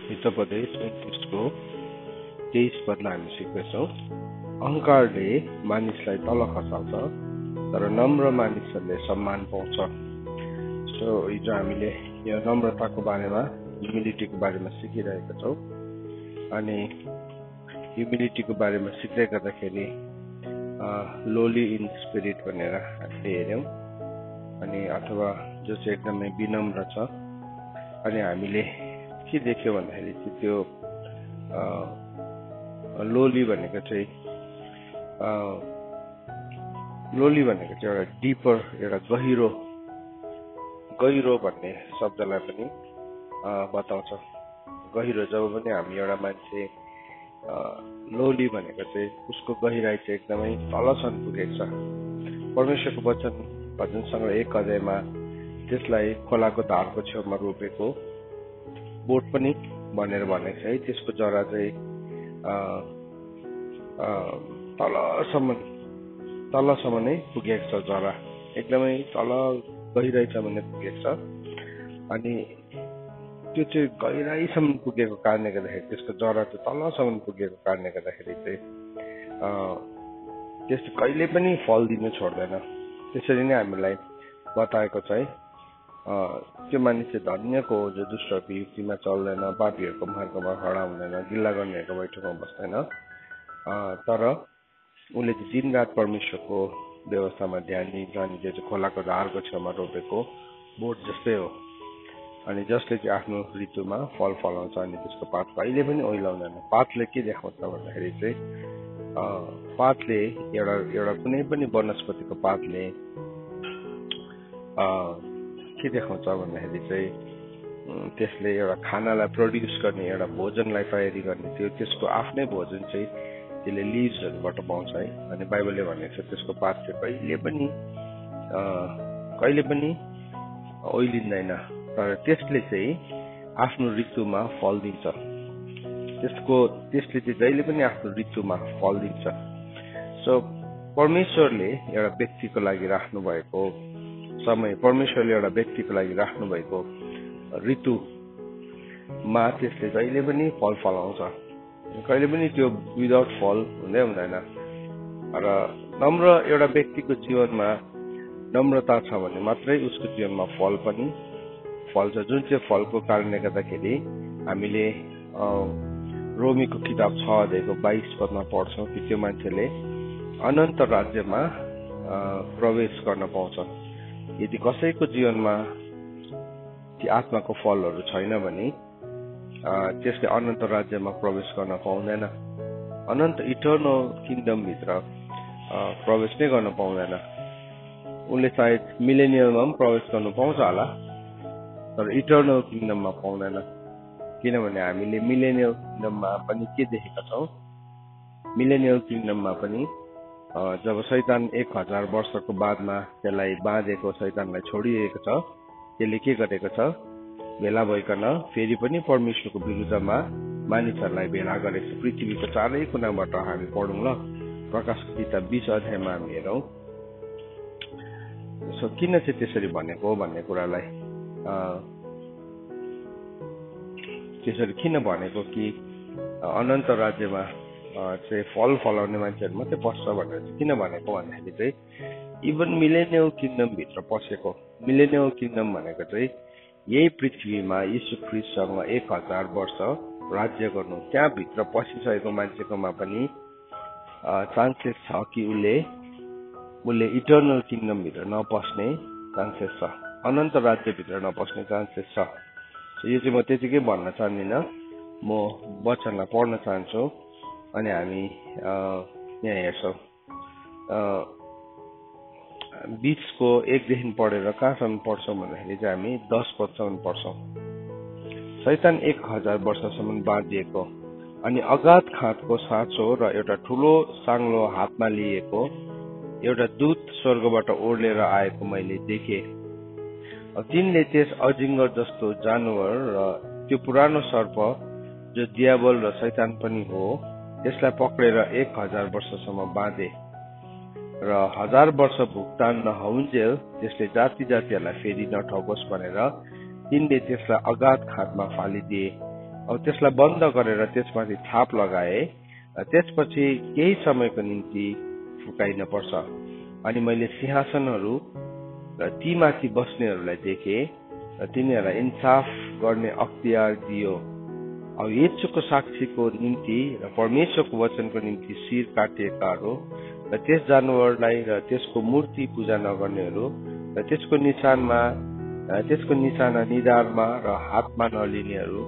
हितोपदेश 29 को 23 पदलाई हामी सिक्दैछौँ। अहंकारले मानिसलाई तल खसाल्छ, तर नम्र मानिसहरूले सम्मान पाउँछ। सो हिजो हामीले यो नम्रताको बारेमा, ह्युमिलिटीको बारेमा सिकिरहेका छौँ। अनि ह्युमिलिटीको बारेमा सिक्दै गर्दाखेरि लोली इन स्पिरिट भनेर हामीले हेर्यौँ, अनि अथवा जो चाहिँ एकदमै विनम्र छ। अनि हामीले के देख्यो भन्दाखेरि चाहिँ त्यो लोली भनेको चाहिँ एउटा डिपर, एउटा गहिरो भन्ने शब्दलाई पनि बताउँछ। गहिरो जब पनि हामी एउटा मान्छे लोली भनेको चाहिँ उसको गहिराई चाहिँ एकदमै तलसम्म पुगेको छ। परमेश्वरको वचन भजनसँग 1 अध्यायमा त्यसलाई खोलाको धारको छेउमा रोपेको बोट पनि भनेर भनेको छ है। त्यसको जरा चाहिँ तलसम्म नै पुगेको छ। जरा एकदमै तल गहिराइसम्म नै पुगेको छ। अनि त्यो चाहिँ गहिराइसम्म पुगेको कारणले गर्दाखेरि, त्यसको जरा चाहिँ तलसम्म पुगेको कारणले गर्दाखेरि चाहिँ त्यस्तो कहिले पनि फल दिनु छोड्दैन। त्यसरी नै हामीलाई बताएको छ है। त्यो मानिस धन्यको हो जो दुष्टको युक्तिमा चल्दैन, पापीहरूको मार्गमा खडा हुँदैन, गिल्ला गर्नेहरूको बैठकमा बस्दैन, तर उसले चाहिँ दिन रात परमेश्वरको व्यवस्थामा ध्यान दिन्छ। अनि त्यो चाहिँ खोलाको धारको छेउमा रोपेको बोट जस्तै हो। अनि जसले चाहिँ आफ्नो ऋतुमा फल फलाउँछ, अनि त्यसको पात कहिले पनि ओइलाउँदैन। पातले के देखाउँछ भन्दाखेरि चाहिँ पातले एउटा कुनै पनि वनस्पतिको पातले के देखाउँछ भन्दाखेरि चाहिँ त्यसले एउटा खानालाई प्रड्युस गर्ने, एउटा भोजनलाई तयारी गर्ने, त्यसको आफ्नै भोजन चाहिँ त्यसले लिभ्सहरूबाट पाउँछ है। अनि बाइबलले भनेको छ त्यसको पात चाहिँ कहिले पनि ओइलिँदैन, तर त्यसले चाहिँ आफ्नो ऋतुमा फल दिन्छ। त्यसले चाहिँ जहिले पनि आफ्नो ऋतुमा फल दिन्छ। सो परमेश्वरले एउटा व्यक्तिको लागि राख्नु भएको समय, परमेश्वरले एउटा व्यक्तिको लागि राख्नु भएको ऋतुमा त्यसले जहिले पनि फल फलाउँछ। कहिले पनि त्यो विदाउट फल हुँदैन। र नम्र एउटा व्यक्तिको जीवनमा नम्रता छ भने मात्रै उसको जीवनमा फल पनि फल्छ। जुन चाहिँ फलको कारणले गर्दाखेरि हामीले रोमीको किताब 6 अध्यायको 22 पदमा पढ्छौँ कि त्यो मान्छेले अनन्त राज्यमा प्रवेश गर्न पाउँछ। यदि कसैको जीवनमा ती आत्माको फलहरू छैन भने त्यसले अनन्त राज्यमा प्रवेश गर्न पाउँदैन। अनन्त इटर्नल किङडम भित्र प्रवेश नै गर्न पाउँदैन। उसले सायद मिलेनियलमा पनि प्रवेश गर्नु पाउँछ होला, तर इटर्नल किङडममा पाउँदैन। किनभने हामीले मिलेनियल किङडममा पनि के देखेका छौँ? मिलेनियल किङडममा पनि जब शैतान 1000 वर्षको बादमा त्यसलाई बाँधेको, शैतानलाई छोडिएको छ, त्यसले के गरेको छ? भेला भइकन फेरि पनि परमेश्वरको विरुद्धमा मानिसहरूलाई भेला गरेको छ। पृथ्वीको चारै कुनाबाट हामी पढौँ ल, प्रकाशको किताब 20 अध्यायमा हामी हेरौँ। सो किन चाहिँ त्यसरी भनेको भन्ने कुरालाई, त्यसरी किन भनेको कि अनन्त राज्यमा चाहिँ फल फलाउने मान्छेहरू मात्रै पस्छ भनेर चाहिँ किन भनेको भन्दाखेरि चाहिँ इभन मिलेनियल किङडम भित्र पसेको, मिलेनियल किङडम भनेको चाहिँ यही पृथ्वीमा यीशु ख्रीष्टसँग 1000 वर्ष राज्य गर्नु, त्यहाँ भित्र पसिसकेको मान्छेकोमा पनि चान्सेस छ कि उसले इटर्नल किङडम भित्र नपस्ने चान्सेस छ, अनन्त राज्यभित्र नपस्ने चान्सेस छ। यो चाहिँ म त्यतिकै भन्न चाहदिनँ, म वचनलाई पढ्न चाहन्छु। अनि हामी यहाँ हेर्छौँ 20 को 1 देखि पढेर कहाँसम्म पढ्छौँ भन्दाखेरि चाहिँ हामी 10 पदसम्म पढ्छौँ। शैतान 1000 वर्षसम्म बाँधिएको अनि अगाध खाँदको साँचो र एउटा ठुलो साङ्लो हातमा लिएको एउटा दूत स्वर्गबाट ओर्लेर आएको मैले देखेँ। तिनले त्यस अजिङ्गर जस्तो जानवर र त्यो पुरानो सर्प जो दियाबल र शैतान पनि हो, त्यसलाई पक्रेर 1000 वर्षसम्म बाँधे र 1000 वर्ष भुक्तान नहुन्जेल त्यसले जाति जातिहरूलाई फेरि नठगोस् भनेर तिनले त्यसलाई अगाध खातमा फालिदिए। अब त्यसलाई बन्द गरेर त्यसमाथि छाप लगाए त्यसपछि केही समयको निम्ति फुकाइन पर्छ। अनि मैले सिंहासनहरू र ती माथि बस्नेहरूलाई देखे र तिनीहरूलाई इन्साफ गर्ने अख्तियार दियो। अब येशूको साक्षीको निम्ति र परमेश्वरको वचनको निम्ति शिर काटिएकाहरू र त्यस जानवरलाई र त्यसको मूर्ति पूजा नगर्नेहरू र त्यसको निशाना निधारमा र हातमा नलिनेहरू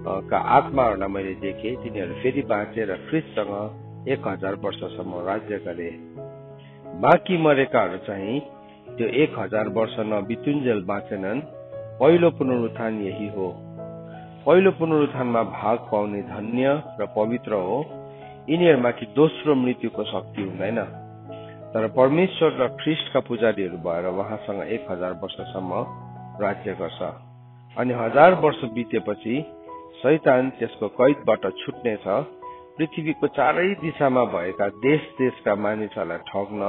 का आत्माहरूलाई मैले देखे। तिनीहरू फेरि बाँचे र ख्रीष्टसँग 1000 वर्षसम्म राज्य गरे। बाँकी मरेकाहरू चाहिँ त्यो 1000 वर्ष नबितुन्जेल बाँचेनन्। पहिलो पुनरुत्थान यही हो। पहिलो पुनरुत्थानमा भाग पाउने धन्य र पवित्र हो। यिनीहरूमाथि दोस्रो मृत्युको शक्ति हुँदैन, तर परमेश्वर र ख्रीष्टका पुजारीहरू भएर उहाँसँग 1000 वर्षसम्म राज्य गर्छ। अनि 1000 वर्ष बितेपछि शैतान त्यसको कैदबाट छुट्नेछ। पृथ्वीको चारै दिशामा भएका देशका मानिसहरूलाई ठग्न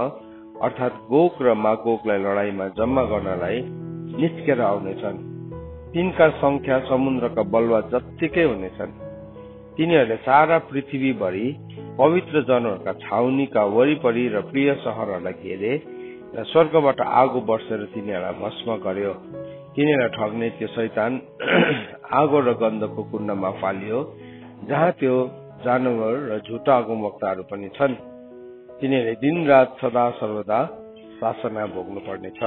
अर्थात् गोग र मागोगलाई लडाईँमा जम्मा गर्नलाई निस्केर आउनेछन्। तिनका संख्या समुद्रका बलुवा जत्तिकै हुनेछन्। तिनीहरूले सारा पृथ्वीभरि पवित्र जनहरूका छाउनीका वरिपरि र प्रिय सहरहरूलाई घेरे र स्वर्गबाट आगो बर्सेर तिनीहरूलाई भस्म गर्यो। तिनीहरूलाई ठग्ने त्यो शैतान आगो र गन्धको कुण्डमा फालियो, जहाँ त्यो जानवर र झुटा अगमवक्ताहरू पनि छन्। तिनीहरूले दिनरात सदा सर्वदा शासना भोग्नु पर्नेछ।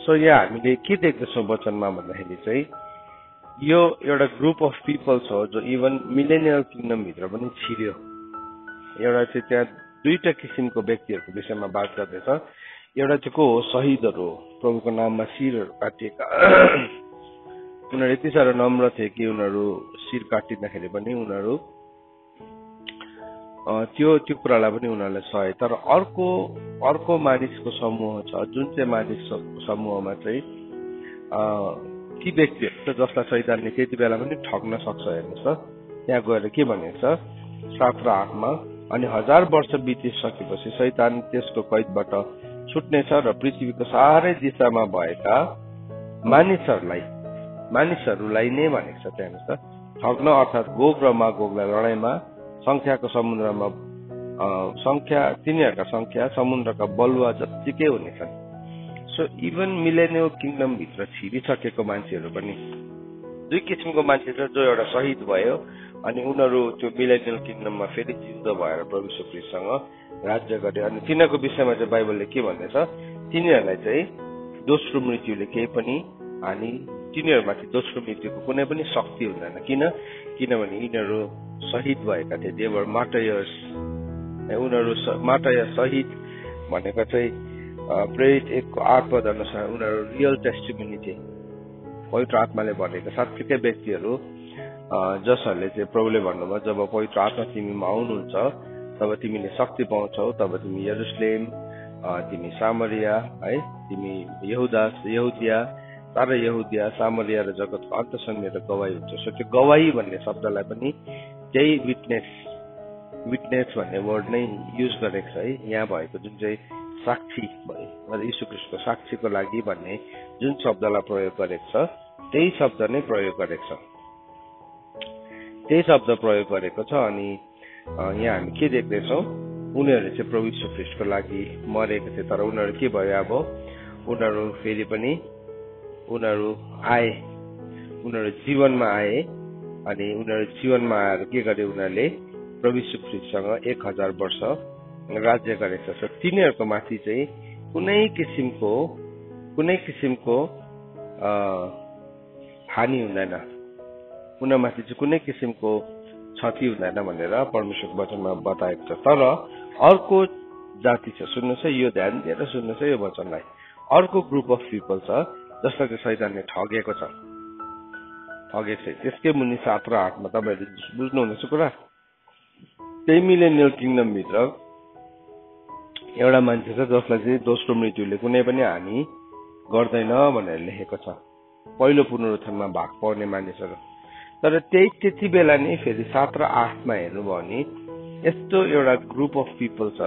सो यहाँ हामीले के देख्दछौँ वचनमा भन्दाखेरि चाहिँ यो एउटा ग्रुप अफ पिपल्स हो जो इभन मिलेनियल किङडम भित्र पनि छिर्यो। एउटा चाहिँ त्यहाँ दुईटा किसिमको व्यक्तिहरूको विषयमा बात गर्दैछ। एउटा चाहिँ को हो? शहीदहरू हो, प्रभुको नाममा शिरहरू काटिएका। उनीहरू यति साह्रो नम्र थिए कि उनीहरू शिर काटिँदाखेरि पनि उनीहरू त्यो कुरालाई पनि उनीहरूले सहे। तर अर्को मानिसको समूह छ, जुन चाहिँ मानिसको समूहमा चाहिँ ती व्यक्तिहरू छ जसलाई शैतानले त्यति बेला पनि ठग्न सक्छ। हेर्नुहोस् त, त्यहाँ गएर के भनेको छ 7 र 8 मा, अनि 1000 वर्ष बितिसकेपछि शैतान त्यसको कैदबाट छुट्नेछ र पृथ्वीको सारै दिशामा भएका मानिसहरूलाई नै भनेको छ। त्यहाँ हेर्नुहोस् त, ठग्न अर्थात् गोग र मागोगलाई लडाईँमा तिनीहरूका संख्या समुद्रका बलुवा जत्तिकै हुनेछन्। सो इभन मिलेनियल किङडम भित्र छिरिसकेको मान्छेहरू पनि दुई किसिमको मान्छे छ, जो एउटा शहीद भयो अनि उनीहरू त्यो मिलेनियल किङडममा फेरि जिउँदो भएर प्रभु यीशु ख्रीष्टसँग राज्य गरे। अनि तिनीहरूको विषयमा चाहिँ बाइबलले के भन्दैछ? तिनीहरूलाई चाहिँ दोस्रो मृत्युले केही पनि हानि, तिनीहरूमाथि दोस्रो मृत्युको कुनै पनि शक्ति हुँदैन। किनभने यिनीहरू शहीद भएका थिए। देवर मार्टायर्स। उनीहरू मार्टायर शहीद भनेको चाहिँ प्रेरित 1:8 अनुसार उनीहरू रियल टेस्टिमनी थिए। पवित्र आत्माले भनेको सात्विकै व्यक्तिहरू जसहरूले चाहिँ प्रभुले भन्नुभयो जब पवित्र आत्मा तिमीमा आउनुहुन्छ तब तिमीले शक्ति पाउँछौ, तब तिमी यरुशलेम, तिमी सामरिया, है, तिमी यहुदिया, सामरिया र जगतको अन्तसम्म मेरो गवाही हुन्छ। सो त्यो गवाही भन्ने शब्दलाई पनि त्यही विटनेस भन्ने वर्ड नै युज गरेको छ है। यहाँ भएको जुन चाहिँ साक्षी भयो, यीशु ख्रीष्टको साक्षीको लागि भन्ने जुन शब्दलाई प्रयोग गरेको छ त्यही शब्द नै प्रयोग गरेको छ, त्यही शब्द प्रयोग गरेको छ। अनि यहाँ हामी के देख्दैछौँ? उनीहरूले चाहिँ प्रभु यीशु ख्रीष्टको लागि मरेको थिए, तर उनीहरू के भयो? अब उनीहरू फेरि पनि उनीहरू जीवनमा आए। अनि उनीहरू जीवनमा आएर के गरे? उनीहरूले प्रभु यीशु ख्रीष्टसँग 1000 वर्ष राज्य गरेको छ। तिनीहरूको माथि चाहिँ कुनै किसिमको हानि हुँदैन, उनीमाथि चाहिँ कुनै किसिमको क्षति हुँदैन भनेर परमेश्वरको वचनमा बताएको छ। तर अर्को जाति छ, सुन्नुहोस् है, यो ध्यान दिएर सुन्नुहोस् है यो वचनलाई। अर्को ग्रुप अफ पिपल छ जसलाई चाहिँ शैतानले ठगेको छ। त्यसकै मुनि 7 र 8 मा तपाईँहरूले बुझ्नुहुनेछ कुरा। त्यही मिलेनियल किङडम भित्र एउटा मान्छे छ जसलाई चाहिँ दोस्रो मृत्युले कुनै पनि हानि गर्दैन भनेर लेखेको छ, पहिलो पुनरुत्थानमा भाग पाउने मानिसहरू। तर त्यति बेला नै फेरि 7 र 8 मा हेर्नुभयो भने यस्तो एउटा ग्रुप अफ पिपल छ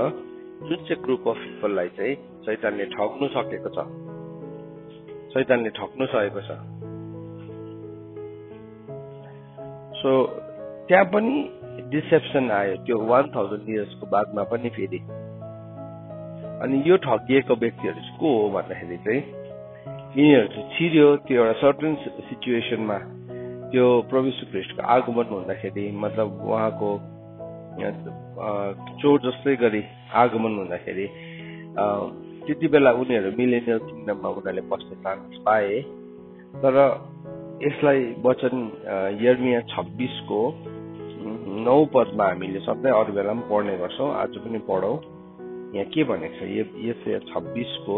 जुन चाहिँ ग्रुप अफ पिपललाई चाहिँ शैतानले ठग्नु सकेको छ, शैतानले ठग्नु सकेको छ। सो त्यहाँ पनि डिसेप्सन आयो त्यो 1000 इयर्सको बादमा पनि फेरि। अनि यो ठगिएको व्यक्तिहरू को हो भन्दाखेरि चाहिँ यिनीहरू चाहिँ छिर्यो त्यो एउटा सर्टन सिचुएसनमा, त्यो प्रभु यीशु ख्रीष्टको आगमन हुँदाखेरि, मतलब उहाँको चोर जस्तै गरी आगमन हुँदाखेरि त्यति बेला उनीहरू मिलेनियल किङडममा उनीहरूले बस्ने चान्स पाए। तर यसलाई वचन यर्मिया 26 को 9 पदमा हामीले सधैँ अरू बेला पनि पढ्ने गर्छौँ, आज पनि पढौँ। यहाँ के भनेको छ यस 26 को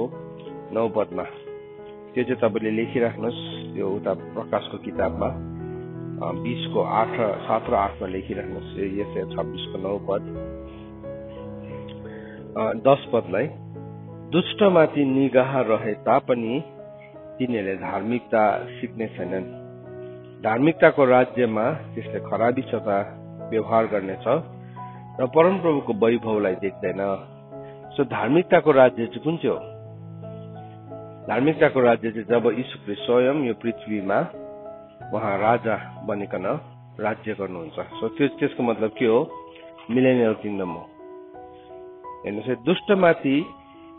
9 पदमा, त्यो चाहिँ तपाईँले लेखिराख्नुहोस्, त्यो उता प्रकाशको किताबमा 20 को 7 र 8 मा लेखिराख्नुहोस्। यस 26 को 9 पद 10 पदलाई, दुष्टमाथि निगाह रहे तापनि तिनीहरूले धार्मिकता सिक्ने छैनन्। धार्मिकताको राज्यमा त्यसले खराबीसता व्यवहार गर्नेछ र परमप्रभुको वैभवलाई देख्दैन। सो धार्मिकताको राज्य चाहिँ कुन चाहिँ हो? धार्मिकताको राज्य चाहिँ जब यीशु ख्रीष्ट स्वयं यो पृथ्वीमा उहाँ राजा बनिकन राज्य गर्नुहुन्छ। सो त्यसको मतलब के हो? मिलेनियल किङडम हो। हेर्नुहोस्, दुष्टमाथि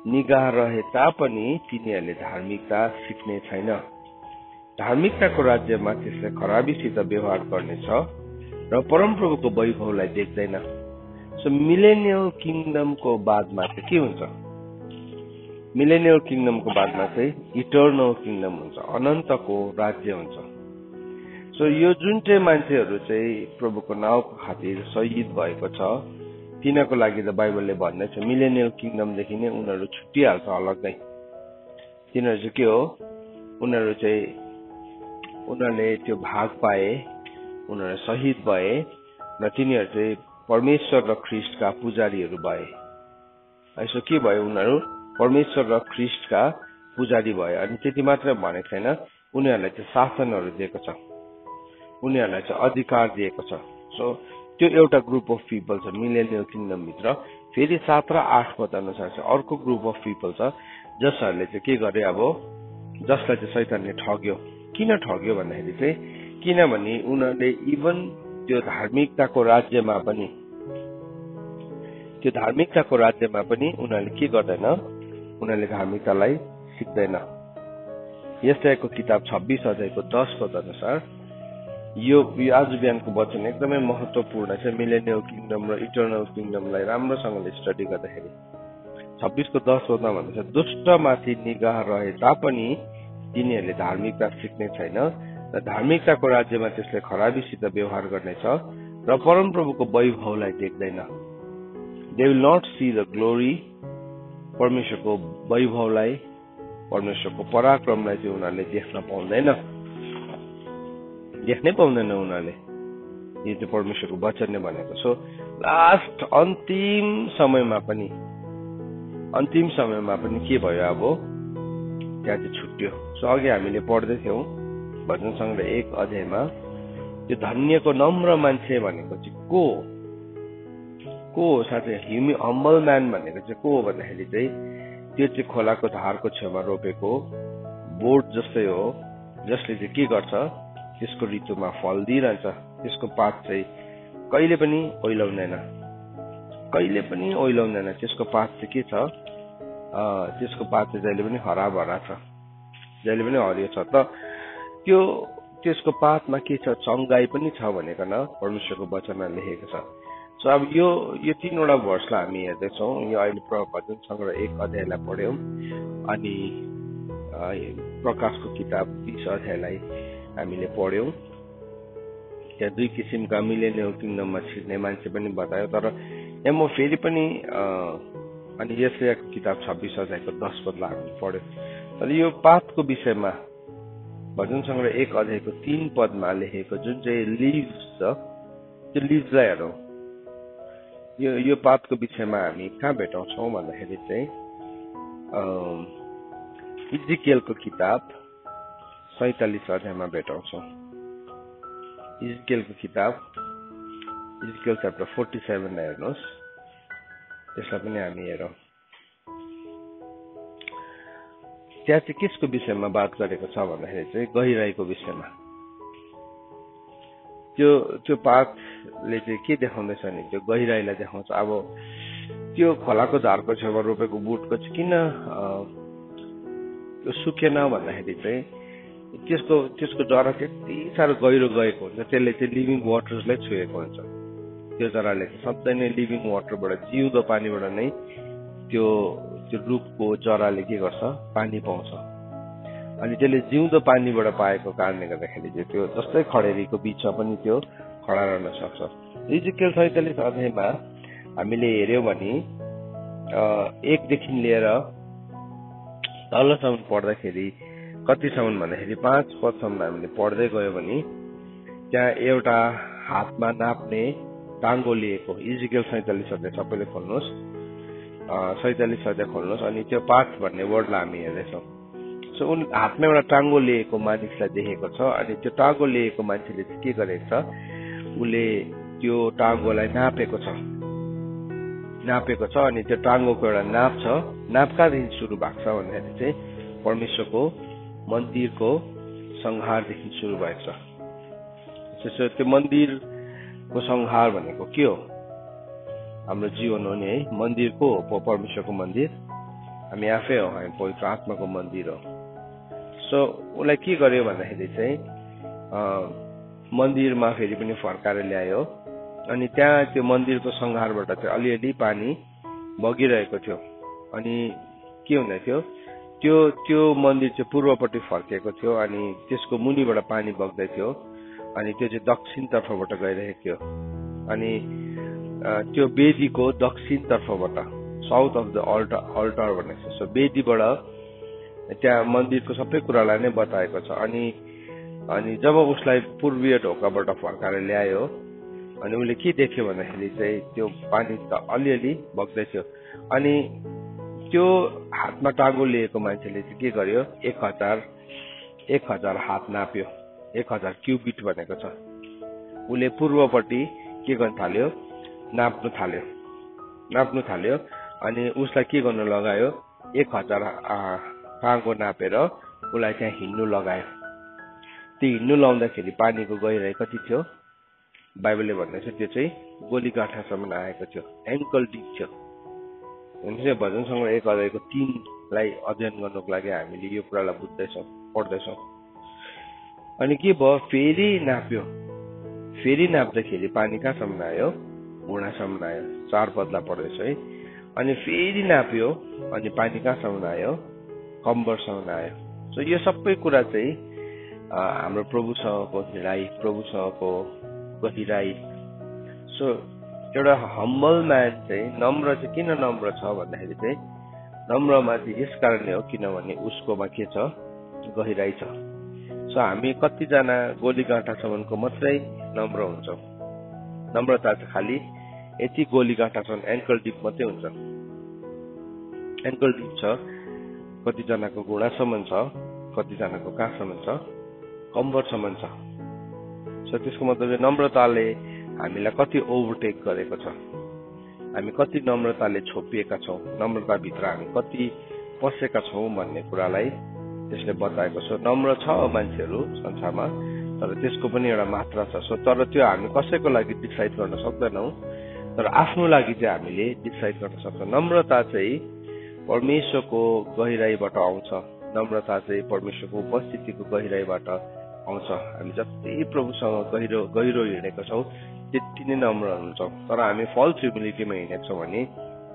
निगाह रहे तापनि तिनीहरूले धार्मिकता सिक्ने छैन। धार्मिकताको राज्यमा त्यसले खराबीसित व्यवहार गर्नेछ र परमप्रभुको वैभवलाई देख्दैन। सो मिलेनियल किङडमको बादमा चाहिँ के हुन्छ? मिलेनियल किङडमको बादमा चाहिँ इटर्नल किङडम हुन्छ, अनन्तको राज्य हुन्छ। सो यो जुन चाहिँ मान्छेहरू चाहिँ प्रभुको नाउँको खातिर शहीद भएको छ, तिनीहरूको लागि त बाइबलले भन्दैछ मिलेनियल किङडमदेखि नै उनीहरू छुट्टिहाल्छ अलग्गै। तिनीहरू चाहिँ के हो? उनीहरूले त्यो भाग पाए, उनीहरू शहीद भए र तिनीहरू चाहिँ परमेश्वर र ख्रीष्टका पुजारीहरू भए। यसो के भयो? उनीहरू परमेश्वर र ख्रीष्टका पुजारी भए। अनि त्यति मात्र भनेको छैन, उनीहरूलाई चाहिँ शासनहरू दिएको छ, उनीहरूलाई चाहिँ अधिकार दिएको छ। सो त्यो एउटा ग्रुप अफ पिपल छ मिलेनियल किङडम भित्र। फेरि 7 र 8 पद अनुसार चाहिँ अर्को ग्रुप अफ पिपल छ जसहरूले चाहिँ के गरे, अब जसलाई चाहिँ शैतानले ठग्यो। किन ठग्यो भन्दाखेरि चाहिँ किनभने उनीहरूले इभन त्यो धार्मिकताको राज्यमा पनि उनीहरूले के गर्दैन? उनीहरूले धार्मिकतालाई सिक्दैन। यशायाको किताब 26 अध्यायको 10 पद अनुसार यो आज बिहानको वचन एकदमै महत्वपूर्ण छ। मिलेनियल किङडम र इटर्नल किङडमलाई राम्रोसँगले स्टडी गर्दाखेरि 26 को 10 पदमा भन्छ, दुष्टमाथि निगाह रहे तापनि तिनीहरूले धार्मिकता सिक्ने छैन र धार्मिकताको राज्यमा त्यसले खराबीसित व्यवहार गर्नेछ र परमप्रभुको वैभवलाई देख्दैन। They will not see the glory, परमेश्वरको वैभवलाई, परमेश्वरको पराक्रमलाई चाहिँ उनीहरूले देख्नै पाउँदैन उनीहरूले। यो चाहिँ परमेश्वरको वचनले भनेको। सो लास्ट अन्तिम समयमा पनि के भयो? अब त्यहाँ चाहिँ छुट्यो। सो अघि हामीले पढ्दै थियौँ भजन सङ्ग्रह 1 अध्यायमा, त्यो धन्यको नम्र मान्छे भनेको चाहिँ को हो? साथै हम्बल म्यान भनेको चाहिँ को हो भन्दाखेरि चाहिँ त्यो चाहिँ खोलाको धारको छेउमा रोपेको बोट जस्तै हो, जसले चाहिँ के गर्छ? त्यसको ऋतुमा फल दिइरहन्छ। त्यसको पात चाहिँ कहिले पनि ओइलाउँदैन। त्यसको पात चाहिँ के छ? त्यसको पात चाहिँ जहिले पनि हराभरा छ, जहिले पनि हरियो छ। त त्यसको पातमा के छ? चङ्गाई पनि छ भनेकन परमेश्वरको वचनमा लेखेको छ। सो अब यो 3वटा भर्सलाई हामी हेर्दैछौँ। यो अहिले भजन सङ्ग्रह 1 अध्यायलाई पढ्यौँ, अनि प्रकाशको किताब 20 अध्यायलाई हामीले पढ्यौँ। त्यहाँ 2 किसिमका मिलेनियल किङडममा छिर्ने मान्छे पनि बतायो। तर यहाँ म फेरि पनि अनि यशायाको किताब 26 अध्यायको 10 पदलाई हामीले पढ्यौँ। तर यो पातको विषयमा भजन सङ्ग्रह 1 अध्यायको 3 पदमा लेखेको जुन चाहिँ लिभ्स छ, त्यो लिभ्सलाई हेरौँ। यो पातको विषयमा हामी कहाँ भेटाउँछौँ भन्दाखेरि चाहिँ इजिकियलको किताब 47 अध्यायमा भेटाउँछौँ। इजिकियल च्याप्टर 47 लाई हेर्नुहोस्। त्यसलाई पनि हामी हेरौँ। त्यहाँ चाहिँ कसको विषयमा बात गरेको छ भन्दाखेरि चाहिँ गहिराईको विषयमा। त्यो पातले चाहिँ के देखाउँदैछ भने त्यो गहिराईलाई देखाउँछ। अब त्यो खोलाको झारको छेउमा रोपेको बुटको चाहिँ किन त्यो सुकेन भन्दाखेरि चाहिँ त्यसको जरा त्यति साह्रो गहिरो गएको हुन्छ, त्यसले चाहिँ लिभिङ वाटर्सलाई छुएको हुन्छ। त्यो जराले सधैँ नै लिभिङ वाटरबाट जिउँदो पानीबाट नै त्यो रुखको जराले के गर्छ, पानी पाउँछ। अनि त्यसले जिउँदो पानीबाट पाएको कारणले गर्दाखेरि चाहिँ त्यो जस्तै खडेरीको बिचमा पनि त्यो खडा रहन सक्छ। इजिकेल 47 अध्यायमा हामीले हेर्यौँ भने 1 देखि लिएर तलसम्म पढ्दाखेरि कतिसम्म भन्दाखेरि 5 पदसम्म हामीले पढ्दै गयो भने त्यहाँ एउटा हातमा नाप्ने टाङ्गो लिएको, इजिकेल 47 अध्याय सबैले खोल्नुहोस्, 47 अध्याय खोल्नुहोस्। अनि त्यो पाठ भन्ने वर्डलाई हामी हेर्दैछौँ। सो उनी हातमा एउटा टाङ्गो लिएको मानिसलाई देखेको छ। अनि त्यो टाङ्गो लिएको मान्छेले चाहिँ के गरेको छ, उसले त्यो टाङ्गोलाई नापेको छ। अनि त्यो टाङ्गोको एउटा नाप छ। नाप कहाँदेखि सुरु भएको छ भन्दाखेरि चाहिँ परमेश्वरको मन्दिरको संहारदेखि सुरु भएको छ। त्यसो त्यो मन्दिरको संहार भनेको के हो? हाम्रो जीवन हो नि है, मन्दिरको हो, परमेश्वरको मन्दिर हामी आफै हो, हामी पवित्र आत्माको मन्दिर हो। सो उसलाई के गर्यो भन्दाखेरि चाहिँ मन्दिरमा फेरि पनि फर्काएर ल्यायो। अनि त्यहाँ त्यो मन्दिरको संहारबाट चाहिँ अलिअलि पानी बगिरहेको थियो। अनि के हुँदै थियो, त्यो मन्दिर चाहिँ पूर्वपट्टि फर्केको थियो। अनि त्यसको मुनिबाट पानी बग्दै थियो। अनि त्यो चाहिँ दक्षिण तर्फबाट गइरहेको थियो। अनि त्यो वेदीको दक्षिण तर्फबाट, साउथ अफ द अल्टर भनेको छ। सो वेदीबाट त्यहाँ मन्दिरको सबै कुरालाई नै बताएको छ। अनि जब उसलाई पूर्वीय ढोकाबाट फर्काएर ल्यायो अनि उसले के देख्यो भन्दाखेरि चाहिँ त्यो पानी त अलिअलि बग्दै थियो। अनि त्यो हातमा टाङ्गो लिएको मान्छेले चाहिँ के गर्यो, 1000 हात नाप्यो। 1000 क्युबिट भनेको छ। उसले पूर्वपट्टि के गर्न थाल्यो, नाप्नु थाल्यो। अनि उसलाई के गर्न लगायो, 1000 टाङ्गो नापेर उसलाई त्यहाँ हिँड्नु लगायो। त्यो हिँड्नु लाउँदाखेरि पानीको गहिराई कति थियो, बाइबलले भन्दैछ त्यो चाहिँ गोलीकाठासम्म आएको थियो, एङ्कल डिप थियो। हुन्छ भजन सङ्ग्रह 1 अध्यायको 3 लाई अध्ययन गर्नको लागि हामीले यो कुरालाई पढ्दैछौँ। अनि के भयो, फेरि नाप्दाखेरि पानी कहाँसम्म आयो, घुँडासम्म आयो। 4 पदलाई पढ्दैछ है। अनि फेरि नाप्यो अनि पानी कहाँसम्म आयो, कम्बरसम्म आयो। सो यो सबै कुरा चाहिँ हाम्रो प्रभुसँगको गहिराई। सो एउटा हम्बल म्यान चाहिँ नम्र चाहिँ किन नम्र छ भन्दाखेरि चाहिँ नम्रमा चाहिँ यस कारणले हो किनभने उसकोमा के छ, गहिराई छ। सो हामी कतिजना गोलीकाँटासम्मको मात्रै नम्र हुन्छौँ। नम्रता चाहिँ खालि यति गोलीकाँटासम्म एङ्कल डिप मात्रै हुन्छ। एङ्कल डिप छ, कतिजनाको घुँडासम्म छ, कतिजनाको कहाँसम्म छ, कम्बरसम्म छ। सो त्यसको मतलब नम्रताले हामीलाई कति ओभरटेक गरेको छ, हामी कति नम्रताले छोपिएका छौँ, नम्रताभित्र हामी कति पसेका छौँ भन्ने कुरालाई त्यसले बताएको छ। नम्र छ मान्छेहरू संसारमा, तर त्यसको पनि एउटा मात्रा छ। सो तर त्यो हामी कसैको लागि डिसाइड गर्न सक्दैनौँ, तर आफ्नो लागि चाहिँ हामीले डिसाइड गर्न सक्छौँ। नम्रता चाहिँ परमेश्वरको गहिराईबाट आउँछ। नम्रता चाहिँ परमेश्वरको उपस्थितिको गहिराईबाट आउँछ। हामी जति प्रभुसँग गहिरो हिँडेका छौँ त्यति नै नम्र हुन्छौँ। तर हामी फल्स ह्युमिलिटीमा हिँडेका छौँ भने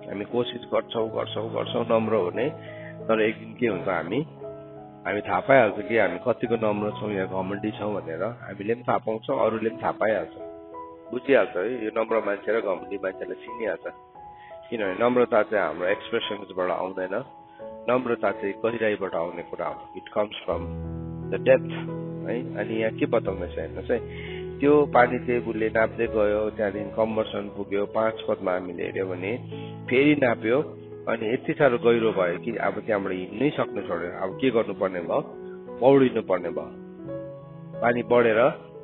हामी कोसिस गर्छौँ नम्र हुने, तर एक दिन के हुन्छ, हामी थाहा पाइहाल्छ कि हामी कतिको नम्र छौँ या घमण्डी छौँ भनेर। हामीले पनि थाहा पाउँछौँ, अरूले पनि थाहा पाइहाल्छ, बुझिहाल्छ है यो नम्र मान्छे र घमण्डी मान्छेलाई चिनिहाल्छ। किनभने नम्रता चाहिँ हाम्रो एक्सप्रेसन्सबाट आउँदैन, नम्रता चाहिँ गहिराईबाट आउने कुरा हो। It comes from the depth है। अनि यहाँ के बताउँदैछ हेर्नुहोस् है, त्यो पानी चाहिँ उसले नाप्दै गयो, त्यहाँदेखि कम्बरसम्म पुग्यो। 5 पदमा हामीले हेऱ्यौँ भने फेरि नाप्यो अनि यति साह्रो गहिरो भयो कि अब त्यहाँबाट हिँड्नै सक्नु छोड्यो। अब के गर्नुपर्ने भयो, पौडिनु पर्ने भयो। पानी बढेर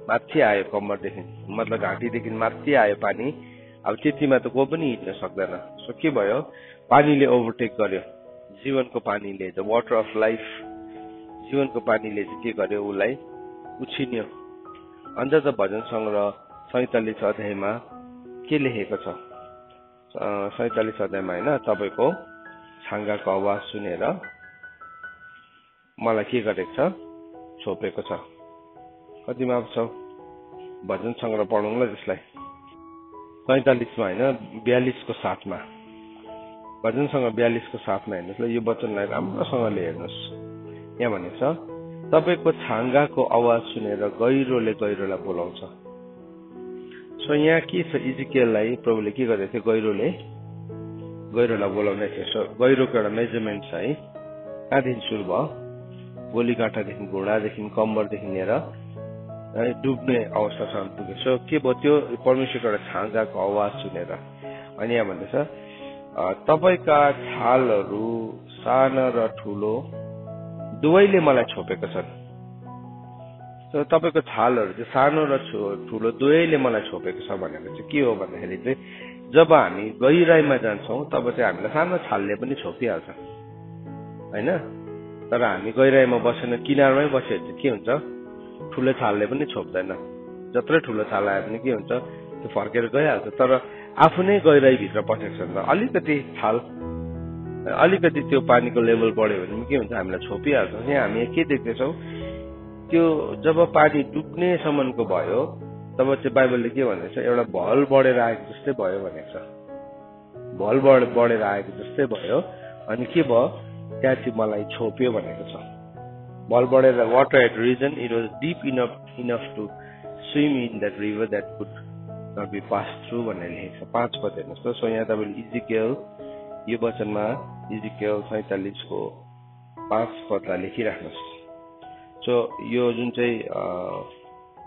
माथि आयो, कम्बरदेखि मतलब घाँटीदेखि माथि आयो पानी। अब त्यतिमा त को पनि हिँड्न सक्दैन। सो के भयो, पानीले ओभरटेक गर्यो। जीवनको पानीले, द वाटर अफ लाइफ, जीवनको पानीले चाहिँ के गर्यो, उसलाई अन्तत भजन संग्रह 47 अध्यायमा के लेखेको छ? 47 अध्यायमा हैन, तपाईको छाँगाको आवाज सुनेर मलाई के गरेको छ? छोपेको छ। कतिमा छ? भजन संग्रह पढौँ ल त्यसलाई। 47 मा हैन, 42 को साथमा। भजन संग्रह 42 को साथमा हेर्नुस् ल, यो वचनलाई राम्रोसँगले हेर्नुस्। यहाँ भनेको छ, तपाईको छाँगाको आवाज सुनेर गहिरोले गहिरोलाई बोलाउँछ। सो यहाँ के छ? इजिकियललाई प्रभुले के गरेको थियो? गहिरोलाई बोलाउने थियो। सो गहिरोको एउटा मेजरमेन्ट छ है। कहाँदेखि सुरु भयो? गोली काँटादेखि, घुँडादेखि, कम्बरदेखि लिएर डुब्ने अवस्थासम्म पुग्यो। सो के भयो? त्यो परमेश्वरको एउटा छाँगाको आवाज सुनेर। अनि यहाँ भन्दैछ, तपाईका छालहरू सानो र ठुलो दुवैले मलाई छोपेको छन्। सो तपाईको छालहरू चाहिँ सानो र ठुलो दुवैले मलाई छोपेको छ भनेको चाहिँ के हो भन्दाखेरि चाहिँ जब हामी गहिराईमा जान्छौँ तब चाहिँ हामीलाई सानो छालले पनि छोपिहाल्छ हैन। तर हामी गहिराईमा बसेन, किनारमै बसेर चाहिँ के हुन्छ? ठुलो छालले पनि छोप्दैन। जत्रै ठुलो छाल आए पनि के हुन्छ? त्यो फर्केर गइहाल्छ। तर आफू नै गहिराई भित्र पसेको छ भने अलिकति छाल, अलिकति त्यो पानीको लेभल बढ्यो भने के हुन्छ? हामीलाई छोपिहाल्छ। यहाँ हामी के देख्दैछौँ? त्यो जब पानी डुब्ने सम्मको भयो तब चाहिँ बाइबलले के भनेको छ? एउटा भल बढेर आएको जस्तै भयो भनेको छ। भल बढेर आएको जस्तै भयो। अनि के भयो? त्यहाँ चाहिँ मलाई छोप्यो भनेको छ। भल बढेर water had risen, it was deep enough to swim in that river that could not be pass through भनेर लेखेको छ। 5 पद हेर्नुहोस् त। सो यहाँ तपाईँले इजिकियल, यो वचनमा इजिकियल 47 को 5 पदलाई लेखिराख्नुहोस्। सो यो जुन चाहिँ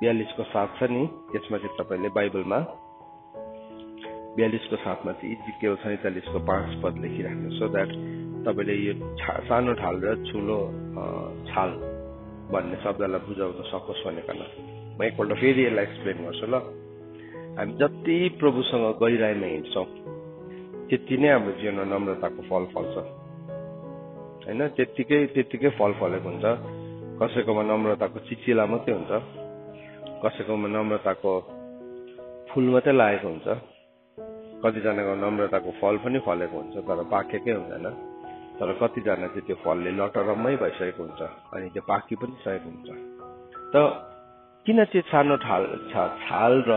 42 को 7 छ नि, यसमा चाहिँ तपाईँले बाइबलमा 42 को 7 मा चाहिँ इजिकियल 47 को 5 पद लेखिराख्नुहोस्। सो द्याट तपाईँले यो सानो ढाल र ठुलो छाल भन्ने शब्दलाई बुझाउन सकोस् भनेकन म एकपल्ट फेरि यसलाई एक्सप्लेन गर्छु ल। हामी जति प्रभुसँग गहिराईमा हिँड्छौँ त्यति नै हाम्रो जीवनमा नम्रताको फल फल्छ हैन। त्यतिकै फल फलेको हुन्छ। कसैकोमा नम्रताको चिचिला मात्रै हुन्छ, कसैकोमा नम्रताको फुल मात्रै लागेको हुन्छ, कतिजनाको नम्रताको फल पनि फलेको हुन्छ तर पाकेकै हुँदैन। तर कतिजना चाहिँ त्यो फलले लटरम्मै भइसकेको हुन्छ अनि त्यो पाकी पनि सकेको हुन्छ। त किन चाहिँ सानो छाल र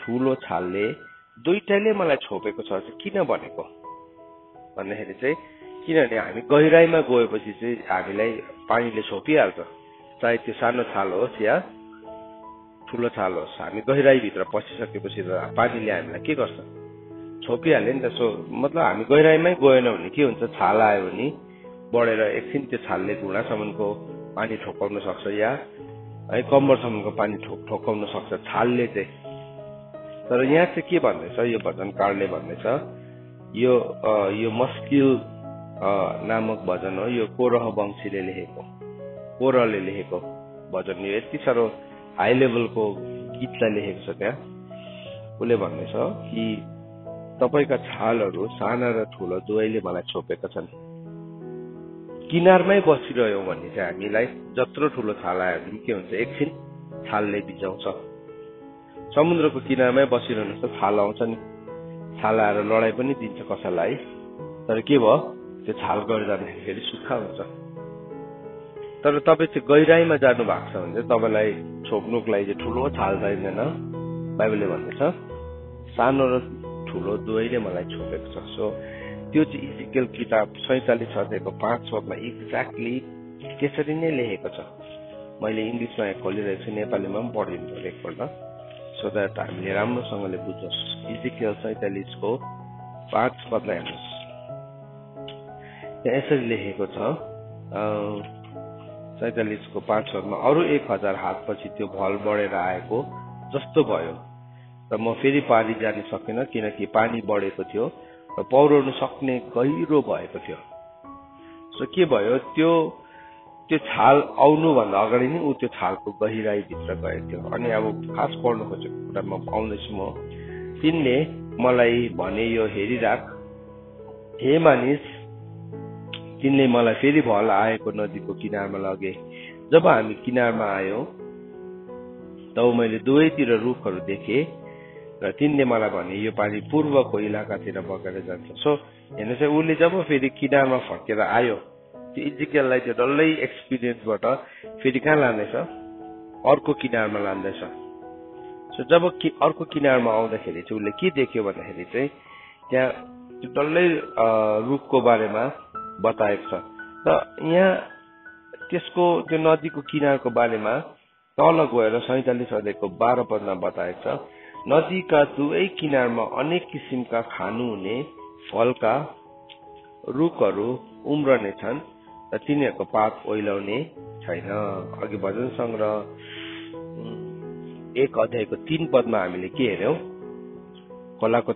ठुलो छालले दुईटैले मलाई छोपेको छ चाहिँ किन भनेको भन्दाखेरि चाहिँ किनभने हामी गहिराईमा गएपछि चाहिँ हामीलाई पानीले छोपिहाल्छ। चाहे त्यो सानो छाल होस् या ठुलो छाल होस्, हामी गहिराईभित्र पसिसकेपछि त पानीले हामीलाई के गर्छ? छोपिहाल्यो नि त। सो मतलब हामी गहिराईमै गएनौँ भने के हुन्छ? छाल आयो भने बढेर एकछिन त्यो छालले घुँडासम्मको पानी ठोकाउन सक्छ या है कम्बरसम्मको पानी ठोकाउन सक्छ छालले चाहिँ। तर यहाँ चाहिँ के भन्दैछ? यो भजनकारले भन्दैछ, यो मस्किल नामक भजन हो। यो कोरह वंशीले लेखेको, कोरहले लेखेको भजन। यो यति साह्रो हाई लेभलको गीतलाई लेखेको छ। त्यहाँ उसले भन्दैछ कि तपाईका छालहरू साना र ठुलो दुवैले मलाई छोपेका छन्। किनारमै बसिरह्यौँ भने चाहिँ हामीलाई जत्रो ठुलो छाल आयो भने के हुन्छ? एकछिन छालले भिजाउँछ। समुद्रको किनारमै बसिरहनुहोस् त छाल आउँछ नि, छाल आएर लडाइँ पनि दिन्छ कसैलाई। तर के भयो? त्यो छाल गएर जाँदाखेरि सुक्खा हुन्छ। तर तपाईँ चाहिँ गहिराईमा जानु भएको छ भने चाहिँ तपाईँलाई छोप्नुको लागि चाहिँ ठुलो छाल चाहिँदैन। बाइबलले भन्दैछ सानो र ठुलो दुवैले मलाई छोपेको छ। सो त्यो चाहिँ इजिकियल किताब 47 अध्यायको 5 पदमा एक्ज्याक्टली त्यसरी नै लेखेको छ। मैले इङ्ग्लिसमा खोलिरहेको छु, नेपालीमा पनि पढिदिनु पर्यो एकपल्ट सो द्याट हामीले राम्रोसँगले बुझोस्। इजिकियल 47 को 5 पदलाई हेर्नुहोस्। यहाँ यसरी लेखेको छ 47 को 5 पदमा, अरू 1000 हातपछि त्यो भल बढेर आएको जस्तो भयो र म फेरि पारी जान सकेन किनकि पानी बढेको थियो र पौरोड्न सक्ने गहिरो भएको थियो। सो के भयो? त्यो छाल आउनुभन्दा अगाडि नै ऊ त्यो छालको गहिराई भित्र गएको थियो। अनि अब खास पढ्नु खोजेको कुरामा आउँदैछु म। तिनले मलाई भने यो हेरिराख हे मानिस, तिनले मलाई फेरि भल आएको नदीको किनारमा लगे। जब हामी किनारमा आयौं तब मैले दुवैतिर रुखहरू देखेँ र तिनले मलाई भने यो पानी पूर्वको इलाकातिर बगेर जान्छ। सो हेर्नु चाहिँ उसले जब फेरि किनारमा फर्केर आयो त्यो इजिकेललाई त्यो डल्लै एक्सपिरियन्सबाट फेरि कहाँ लाँदैछ, अर्को किनारमा लाँदैछ। सो जब अर्को किनारमा आउँदाखेरि चाहिँ उसले के देख्यो भन्दाखेरि चाहिँ त्यहाँ त्यो डल्लै रुखको बारेमा बताएको छ। र यहाँ त्यसको त्यो नदीको किनारको बारेमा तल गएर 47 अध्यायको 12 पदमा बताएको छ, नदीका दुवै किनारमा अनेक किसिमका खानु हुने फलका रुखहरू उम्रने छन् र तिनीहरूको पात ओइलाउने छैन। अघि भजन संग्रह 1 अध्यायको 3 पदमा हामीले के हेर्यौं, खोलाको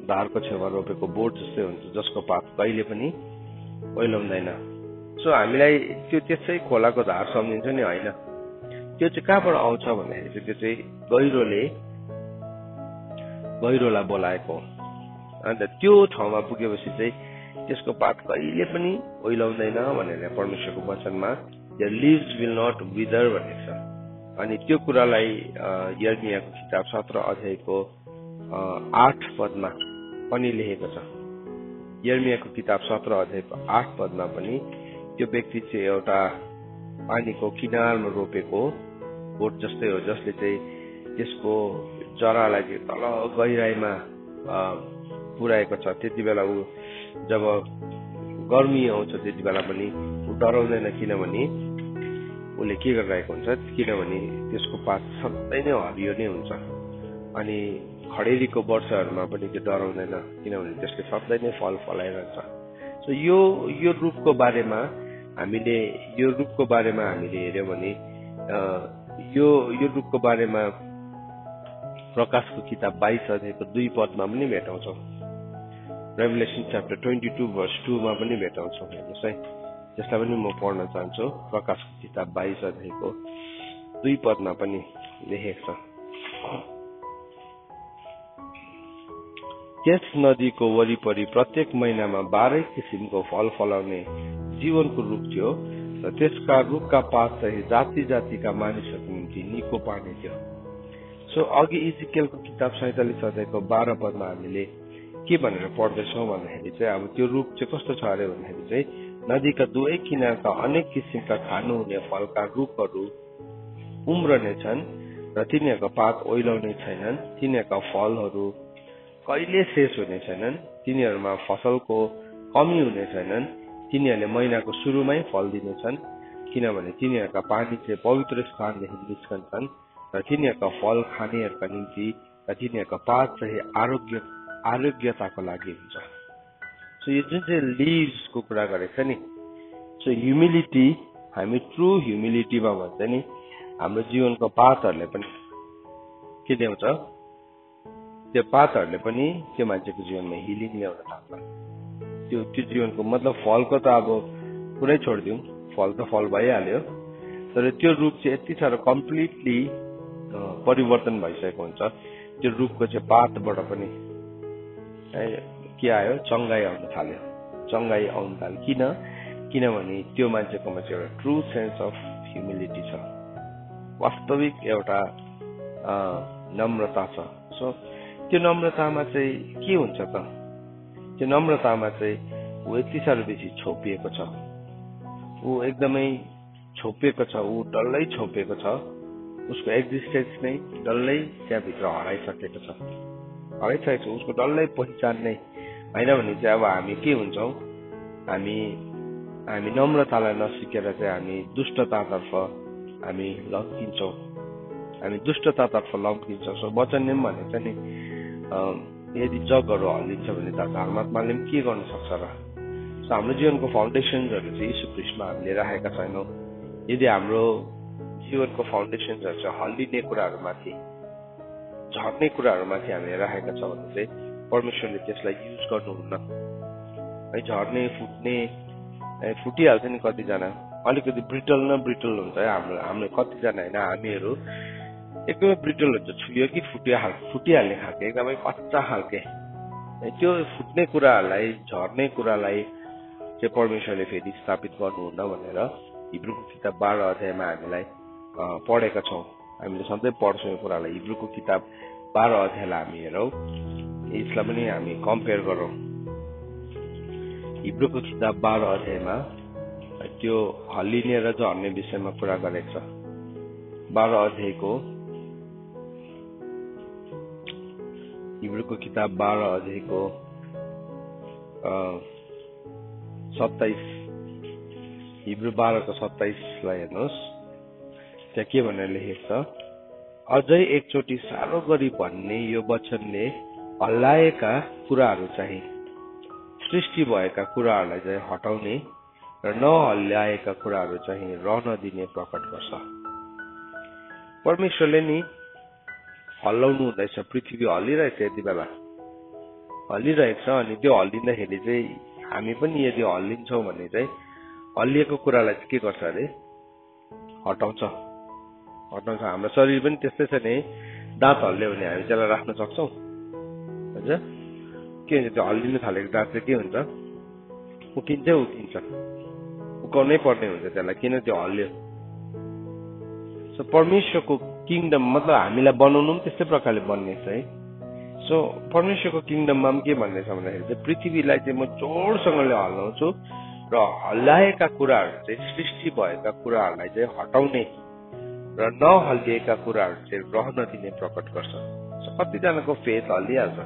धारको छेउमा रोपेको बोट जस्तै हुन्छ जसको पात कहिले पनि ओइलाउँदैन। सो हामीलाई त्यो त्यसै खोलाको धार सम्झिन्छ नि, होइन। त्यो चाहिँ कहाँबाट आउँछ भन्दाखेरि त्यो चाहिँ गहिरोलाई बोलाएको। अन्त त्यो ठाउँमा पुगेपछि चाहिँ त्यसको पात कहिले पनि ओइलाउँदैन भनेर परमेश्वरको वचनमा द लिभ्स विल नट विदर भनेको छ। अनि त्यो कुरालाई यर्मियाको किताब 17 अध्यायको 8 पदमा पनि लेखेको छ। यर्मियाको किताब 17 अध्यायको 8 पदमा पनि त्यो व्यक्ति चाहिँ एउटा पानीको किनारमा रोपेको बोट जस्तै हो, जसले चाहिँ त्यसको जरालाई चाहिँ तल गहिराईमा पुर्याएको छ। त्यति बेला ऊ जब गर्मी आउँछ त्यति बेला पनि ऊ डराउँदैन, किनभने उसले के गरिरहेको हुन्छ, किनभने त्यसको पात सधैँ नै हरियो नै हुन्छ। अनि खडेरीको वर्षहरूमा पनि त्यो डराउँदैन, किनभने त्यसले सधैँ नै फल फलाइरहन्छ। सो यो रुखको बारेमा हामीले हेर्यौँ भने यो रुखको बारेमा प्रकाशको किताब 22 अध्यायको 2 पदमा पनि भेटाउँछौँ। रेभेलेसन च्याप्टर 22 भर्स 2 मा पनि भेटाउँछौँ। हेर्नुहोस् है, त्यसलाई पनि म पढ्न चाहन्छु। प्रकाशको किताब 22 अध्यायको 2 पदमा पनि लेखेको छ, त्यस नदीको वरिपरि प्रत्येक महिनामा 12 किसिमको फल फलाउने जीवनको रुख थियो र त्यसका रुखका पात चाहिँ जाति जातिका मानिसहरूको निम्ति निको पार्ने थियो। सो अघि इजिकेलको किताब 47 अध्यायको 12 पदमा हामीले के भनेर पढ्दैछौँ भन्दाखेरि चाहिँ अब त्यो रुख चाहिँ कस्तो छ अरे भन्दाखेरि चाहिँ नदीका दुवै किनारका अनेक किसिमका खानु हुने फलका रुखहरू उम्रने छन् र तिनीहरूको पात ओइलाउने छैनन्, तिनीहरूका फलहरू कहिले शेष हुने छैनन्, तिनीहरूमा फसलको कमी हुने छैनन्, तिनीहरूले महिनाको सुरुमै फल दिनेछन्, किनभने तिनीहरूका पानी चाहिँ पवित्र स्थानदेखि निस्कन्छन् र तिनीहरूका फल खानेहरूका निम्ति र तिनीहरूका पात चाहिँ आरोग्यताको लागि हुन्छ। सो यो जुन चाहिँ लिभ्सको कुरा गरेको छ नि, सो ह्युमिलिटी, हामी ट्रु ह्युमिलिटीमा भन्छ नि, हाम्रो जीवनको पातहरूले पनि के ल्याउँछ, त्यो पातहरूले पनि त्यो मान्छेको जीवनमा हिलिङ ल्याउन थाल्छ। त्यो जीवनको मतलब फलको त अब पुरै छोडिदिउँ, फल त फल भइहाल्यो, तर त्यो रुख चाहिँ यति साह्रो कम्प्लिटली परिवर्तन भइसकेको हुन्छ। त्यो रुखको चाहिँ पातबाट पनि के आयो, चङ्गाई आउन थाल्यो। किनभने त्यो मान्छेकोमा चाहिँ एउटा ट्रु सेन्स अफ ह्युमिलिटी छ, वास्तविक एउटा नम्रता छ। सो त्यो नम्रतामा चाहिँ के हुन्छ त, त्यो नम्रतामा चाहिँ ऊ यति साह्रो बेसी छोपिएको छ, ऊ एकदमै छोपिएको छ, ऊ डल्लै छोपिएको छ, उसको एक्जिस्टेन्स नै डल्लै त्यहाँभित्र हराइसकेको छ, उसको डल्लै पहिचान नै होइन भने चाहिँ अब हामी के हुन्छौँ, हामी नम्रतालाई नसिकेर चाहिँ हामी दुष्टतातर्फ हामी लम्किन्छौँ। सो वचनले पनि भनेको छ नि, यदि जगहरू हल्लिन्छ भने त धर्मात्माले पनि के गर्न सक्छ र। सो हाम्रो जीवनको फाउन्डेसन्सहरू चाहिँ यीशु ख्रीष्टमा हामीले राखेका छैनौँ। यदि हाम्रो जीवनको फाउन्डेसन्सहरू चाहिँ हल्लिने कुराहरूमाथि, झर्ने कुराहरूमाथि हामीले राखेका छौँ भने चाहिँ परमेश्वरले त्यसलाई युज गर्नुहुन्न है। झर्ने, फुट्ने, फुटिहाल्छ नि कतिजना, अलिकति ब्रिटल हुन्छ है। हाम्रो कतिजना होइन, हामीहरू एकदमै ब्रिटल हुन्छ, छुयो कि फुटिहाल्ने खालके, एकदमै कच्चा खालके। त्यो फुट्ने कुराहरूलाई, झर्ने कुरालाई चाहिँ परमेश्वरले फेरि स्थापित गर्नुहुन्न भनेर हिब्रूको किताब 12 अध्यायमा हामीलाई पढेका छौँ। हामीले सधैँ पढ्छौँ यो कुरालाई। हिब्रूको किताब 12 अध्यायलाई हामी हेरौँ, यसलाई पनि हामी कम्पेयर गरौँ। हिब्रूको किताब 12 अध्यायमा त्यो हल्लिने र झर्ने विषयमा कुरा गरेको छ। 12 अध्यायको हिब्रूको किताब 12 अध्यायको 27 हिब्रू 12 को 27 लाई हेर्नुहोस्। त्यहाँ के भनेर लेखेको छ, अझै एकचोटि साह्रो गरी भन्ने यो वचनले हल्लाएका कुराहरू चाहिँ सृष्टि भएका कुराहरूलाई चाहिँ हटाउने र नहल्लाएका कुराहरू चाहिँ रहन दिने प्रकट गर्छ। परमेश्वरले नि हल्लाउनु हुँदैछ, पृथ्वी हल्लिरहेछ, यति बेला हल्लिरहेको छ। अनि त्यो हल्लिँदाखेरि चाहिँ हामी पनि यदि हल्लिन्छौँ भने चाहिँ हल्लिएको कुरालाई चाहिँ के गर्छ अरे, हटाउँछ। हाम्रो शरीर पनि त्यस्तै छ नि, दाँत हल्लियो भने हामी त्यसलाई राख्न सक्छौँ हजुर? के हुन्छ त्यो हल्लिनु थालेको दाँत चाहिँ के हुन्छ, उकिन्छ, उकाउनै पर्ने हुन्छ त्यसलाई, किन त्यो हल्लियो। सो परमेश्वरको किङडम मतलब हामीलाई बनाउनु पनि त्यस्तै प्रकारले बन्ने छ है। सो परमेश्वरको किङडममा पनि के भन्दैछ भन्दाखेरि चाहिँ पृथ्वीलाई चाहिँ म जोडसँगले हल्लाउँछु र हल्लाएका कुराहरू चाहिँ सृष्टि भएका कुराहरूलाई चाहिँ हटाउने र नहल्लिएका कुराहरू चाहिँ रहन दिने प्रकट गर्छ। सो कतिजनाको फेथ हल्लिहाल्छ,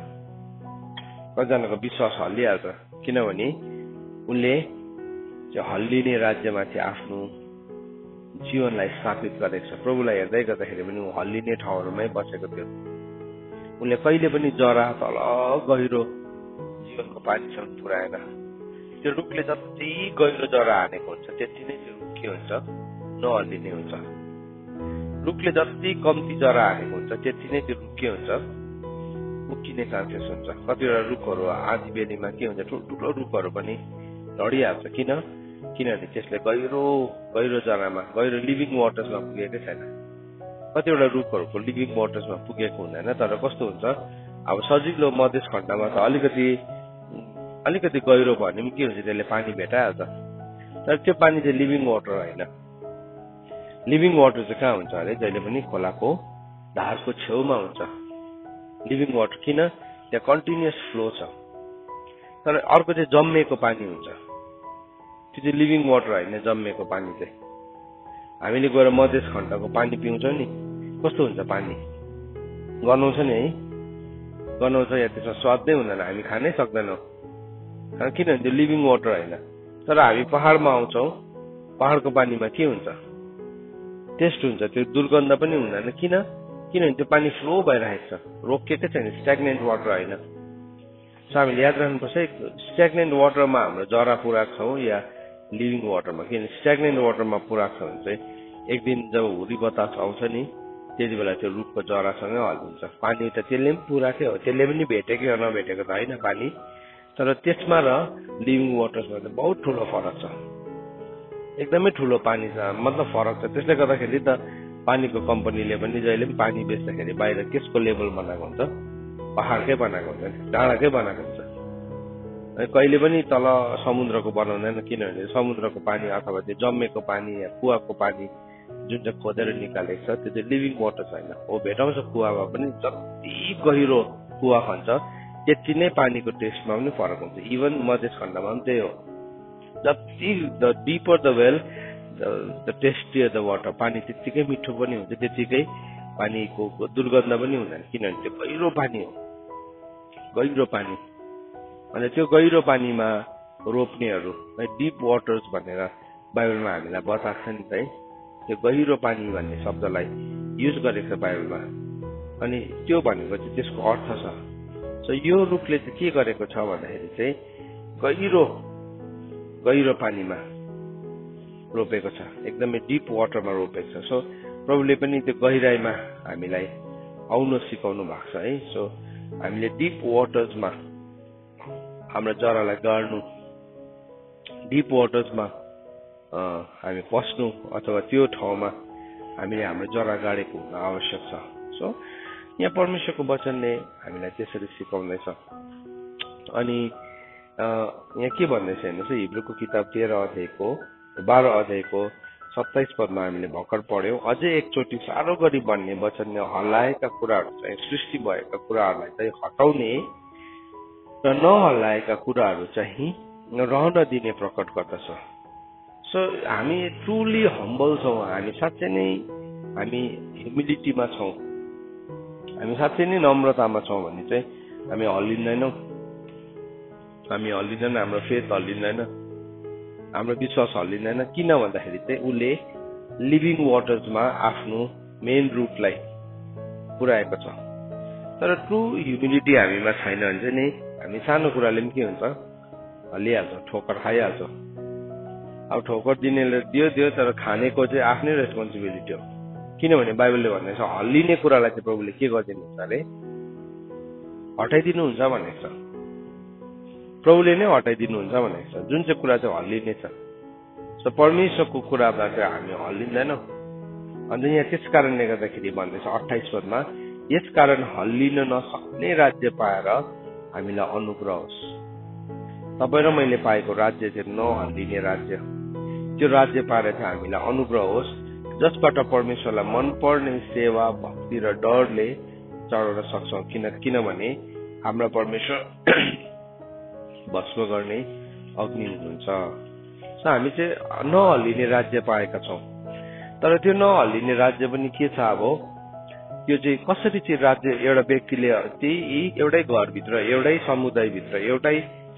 कतिजनाको विश्वास हल्लिहाल्छ, किनभने उनले त्यो हल्लिने राज्यमाथि आफ्नो जीवनलाई स्थापित गरेको छ। प्रभुलाई हेर्दै गर्दाखेरि पनि ऊ हल्लिने ठाउँहरूमै बसेको थियो। उनले कहिले पनि जरा तल गहिरो जीवनको पानीसम्म पुर्याएन। त्यो रुखले जति गहिरो जरा हानेको हुन्छ त्यति नै त्यो रुख के हुन्छ, नहल्लिने हुन्छ। रुखले जति कम्ती जरा हानेको हुन्छ त्यति नै त्यो रुख के हुन्छ, उक्किने चान्सेस हुन्छ। कतिवटा रुखहरू आँधी बेलीमा के हुन्छ, ठुल्ठुलो रुखहरू पनि लडिहाल्छ। किनभने त्यसले गहिरो जरामा, गहिरो लिभिङ वाटर्समा पुगेकै छैन। कतिवटा रुखहरूको लिभिङ वाटर्समा पुगेको हुँदैन, तर कस्तो हुन्छ, अब सजिलो मधेस खण्डमा त अलिकति गहिरो भयो भने के हुन्छ, त्यसले पानी भेटाइहाल्छ। तर त्यो पानी चाहिँ लिभिङ वाटर होइन। लिभिङ वाटर चाहिँ कहाँ हुन्छ अरे, जहिले पनि खोलाको धारको छेउमा हुन्छ लिभिङ वाटर। किन, त्यहाँ कन्टिन्युअस फ्लो छ। तर अर्को चाहिँ जम्मेको पानी हुन्छ, त्यो चाहिँ लिभिङ वाटर होइन। जम्मेको पानी चाहिँ हामीले गएर मधेस खण्डको पानी पिउँछौँ नि, कस्तो हुन्छ पानी, गनाउँछ नि है, गनाउँछ, या त्यसमा स्वाद नै हुँदैन, हामी खानै सक्दैनौँ, किनभने त्यो लिभिङ वाटर होइन। तर हामी पहाडमा आउँछौँ, पहाडको पानीमा के हुन्छ, टेस्ट हुन्छ, त्यो दुर्गन्ध पनि हुँदैन। किनभने त्यो पानी फ्लो भइरहेको छ, रोकिएकै छैन, स्ट्याग्नेन्ट वाटर होइन। सो हामीले याद राख्नुपर्छ, स्ट्याग्नेन्ट वाटरमा हाम्रो जरा पुऱ्याएको छौँ या लिभिङ वाटरमा। किनभने स्ट्याग्नेन्ट वाटरमा पुऱ्याएको छ भने चाहिँ एक दिन जब हुरी बतास आउँछ नि, त्यति बेला त्यो रुखको जरासँगै हल्लिन्छ। पानी त त्यसले पनि पुऱ्याएकै हो, त्यसले पनि भेटेकै हो, नभेटेको त होइन पानी। तर त्यसमा र लिभिङ वाटर्समा चाहिँ बहुत ठुलो फरक छ, एकदमै ठुलो पानी छ, मतलब फरक छ। त्यसले गर्दाखेरि त पानीको कम्पनीले पनि जहिले पनि पानी बेच्दाखेरि बाहिर केसको लेबल बनाएको हुन्छ, पहाडकै बनाएको हुन्छ, डाँडाकै बनाएको हुन्छ। कहिले पनि तल समुद्रको बनाउँदैन, किनभने समुद्रको पानी अथवा त्यो जम्मेको पानी या कुवाको पानी जुन चाहिँ खोदेर निकालेको छ त्यो चाहिँ लिभिङ वाटर छैन। हो भेटाउँछ कुवामा पनि, जति गहिरो कुवा खन्छ त्यति नै पानीको टेस्टमा पनि फरक हुन्छ। इभन मधेस खण्डमा पनि त्यही हो, जति the deeper the well the tastier the water, पानी त्यत्तिकै मिठो पनि हुन्छ, त्यत्तिकै पानीको दुर्गन्ध पनि हुँदैन, किनभने त्यो गहिरो पानी हो, गहिरो पानी। अनि त्यो गहिरो पानीमा रोप्नेहरू डिप वाटर्स भनेर बाइबलमा हामीलाई बताएको छ नि त है, त्यो गहिरो पानी भन्ने शब्दलाई युज गरेको छ बाइबलमा। अनि त्यो भनेको चाहिँ त्यसको अर्थ छ। सो यो रुखले चाहिँ के गरेको छ भन्दाखेरि चाहिँ गहिरो पानीमा रोपेको छ, एकदमै डिप वाटरमा रोपेको छ। सो प्रभुले पनि त्यो गहिराईमा हामीलाई आउन सिकाउनु भएको छ है। सो हामीले डिप वाटर्समा हाम्रो जरालाई गाड्नु, डिप वाटर्समा हामी पस्नु, अथवा त्यो ठाउँमा हामीले हाम्रो जरा गाडेको हुन आवश्यक छ। सो यहाँ परमेश्वरको वचनले हामीलाई त्यसरी सिकाउँदैछ। अनि यहाँ के भन्दैछ हेर्नुहोस्, हिब्रूको किताब 12 अध्यायको 27 पदमा हामीले भर्खर पढ्यौं। अझै एकचोटि साह्रो गरी भन्ने वचनले हल्लाएका कुराहरू चाहिँ सृष्टि भएका कुराहरूलाई चाहिँ हटाउने र नहल्लाएका कुराहरू चाहिँ रहन दिने प्रकट गर्दछ। सो हामी ट्रुली हम्बल छौँ, हामी साँच्चै नै हामी ह्युमिलिटीमा छौँ, हामी साँच्चै नै नम्रतामा छौँ भने चाहिँ हामी हल्लिँदैनौँ, हाम्रो फेथ हल्लिँदैन, हाम्रो विश्वास हल्लिँदैन। किन भन्दाखेरि चाहिँ उसले लिभिङ वाटर्समा आफ्नो मेन रुटलाई पुर्याएको छ। तर ट्रु ह्युमिलिटी हामीमा छैन भने चाहिँ नि हामी सानो कुराले पनि के हुन्छ, हल्लिहाल्छ, ठोकर खाइहाल्छ। अब ठोकर दिनेले दियो, तर खानेको चाहिँ आफ्नै रेस्पोन्सिबिलिटी हो। किनभने बाइबलले भनेको छ हल्लिने कुरालाई चाहिँ प्रभुले के गरिदिनुहुन्छ अरे, हटाइदिनुहुन्छ भनेको छ। प्रभुले नै हटाइदिनुहुन्छ भनेको छ, जुन चाहिँ कुरा चाहिँ हल्लिने छ। सो परमेश्वरको कुरामा चाहिँ हामी हल्लिँदैनौँ। अन्त यहाँ त्यस कारणले गर्दाखेरि भन्दैछ 28 पदमा, यस कारण हल्लिन नसक्ने राज्य पाएर हामीलाई अनुग्रह होस्। तपाईँ र मैले पाएको राज्य चाहिँ नहल्लिने राज्य, त्यो राज्य पाएर चाहिँ हामीलाई अनुग्रह होस्, जसबाट परमेश्वरलाई मनपर्ने सेवा, भक्ति र डरले चढाउन सक्छौँ। किनभने हाम्रा परमेश्वर भस्म गर्ने अग्नि हुनुहुन्छ। सो हामी चाहिँ नहल्लिने राज्य पाएका छौँ। तर त्यो नहल्लिने राज्य पनि के छ, अब त्यो चाहिँ कसरी चाहिँ राज्य एउटा व्यक्तिले त्यही एउटै घरभित्र, एउटै समुदायभित्र, एउटै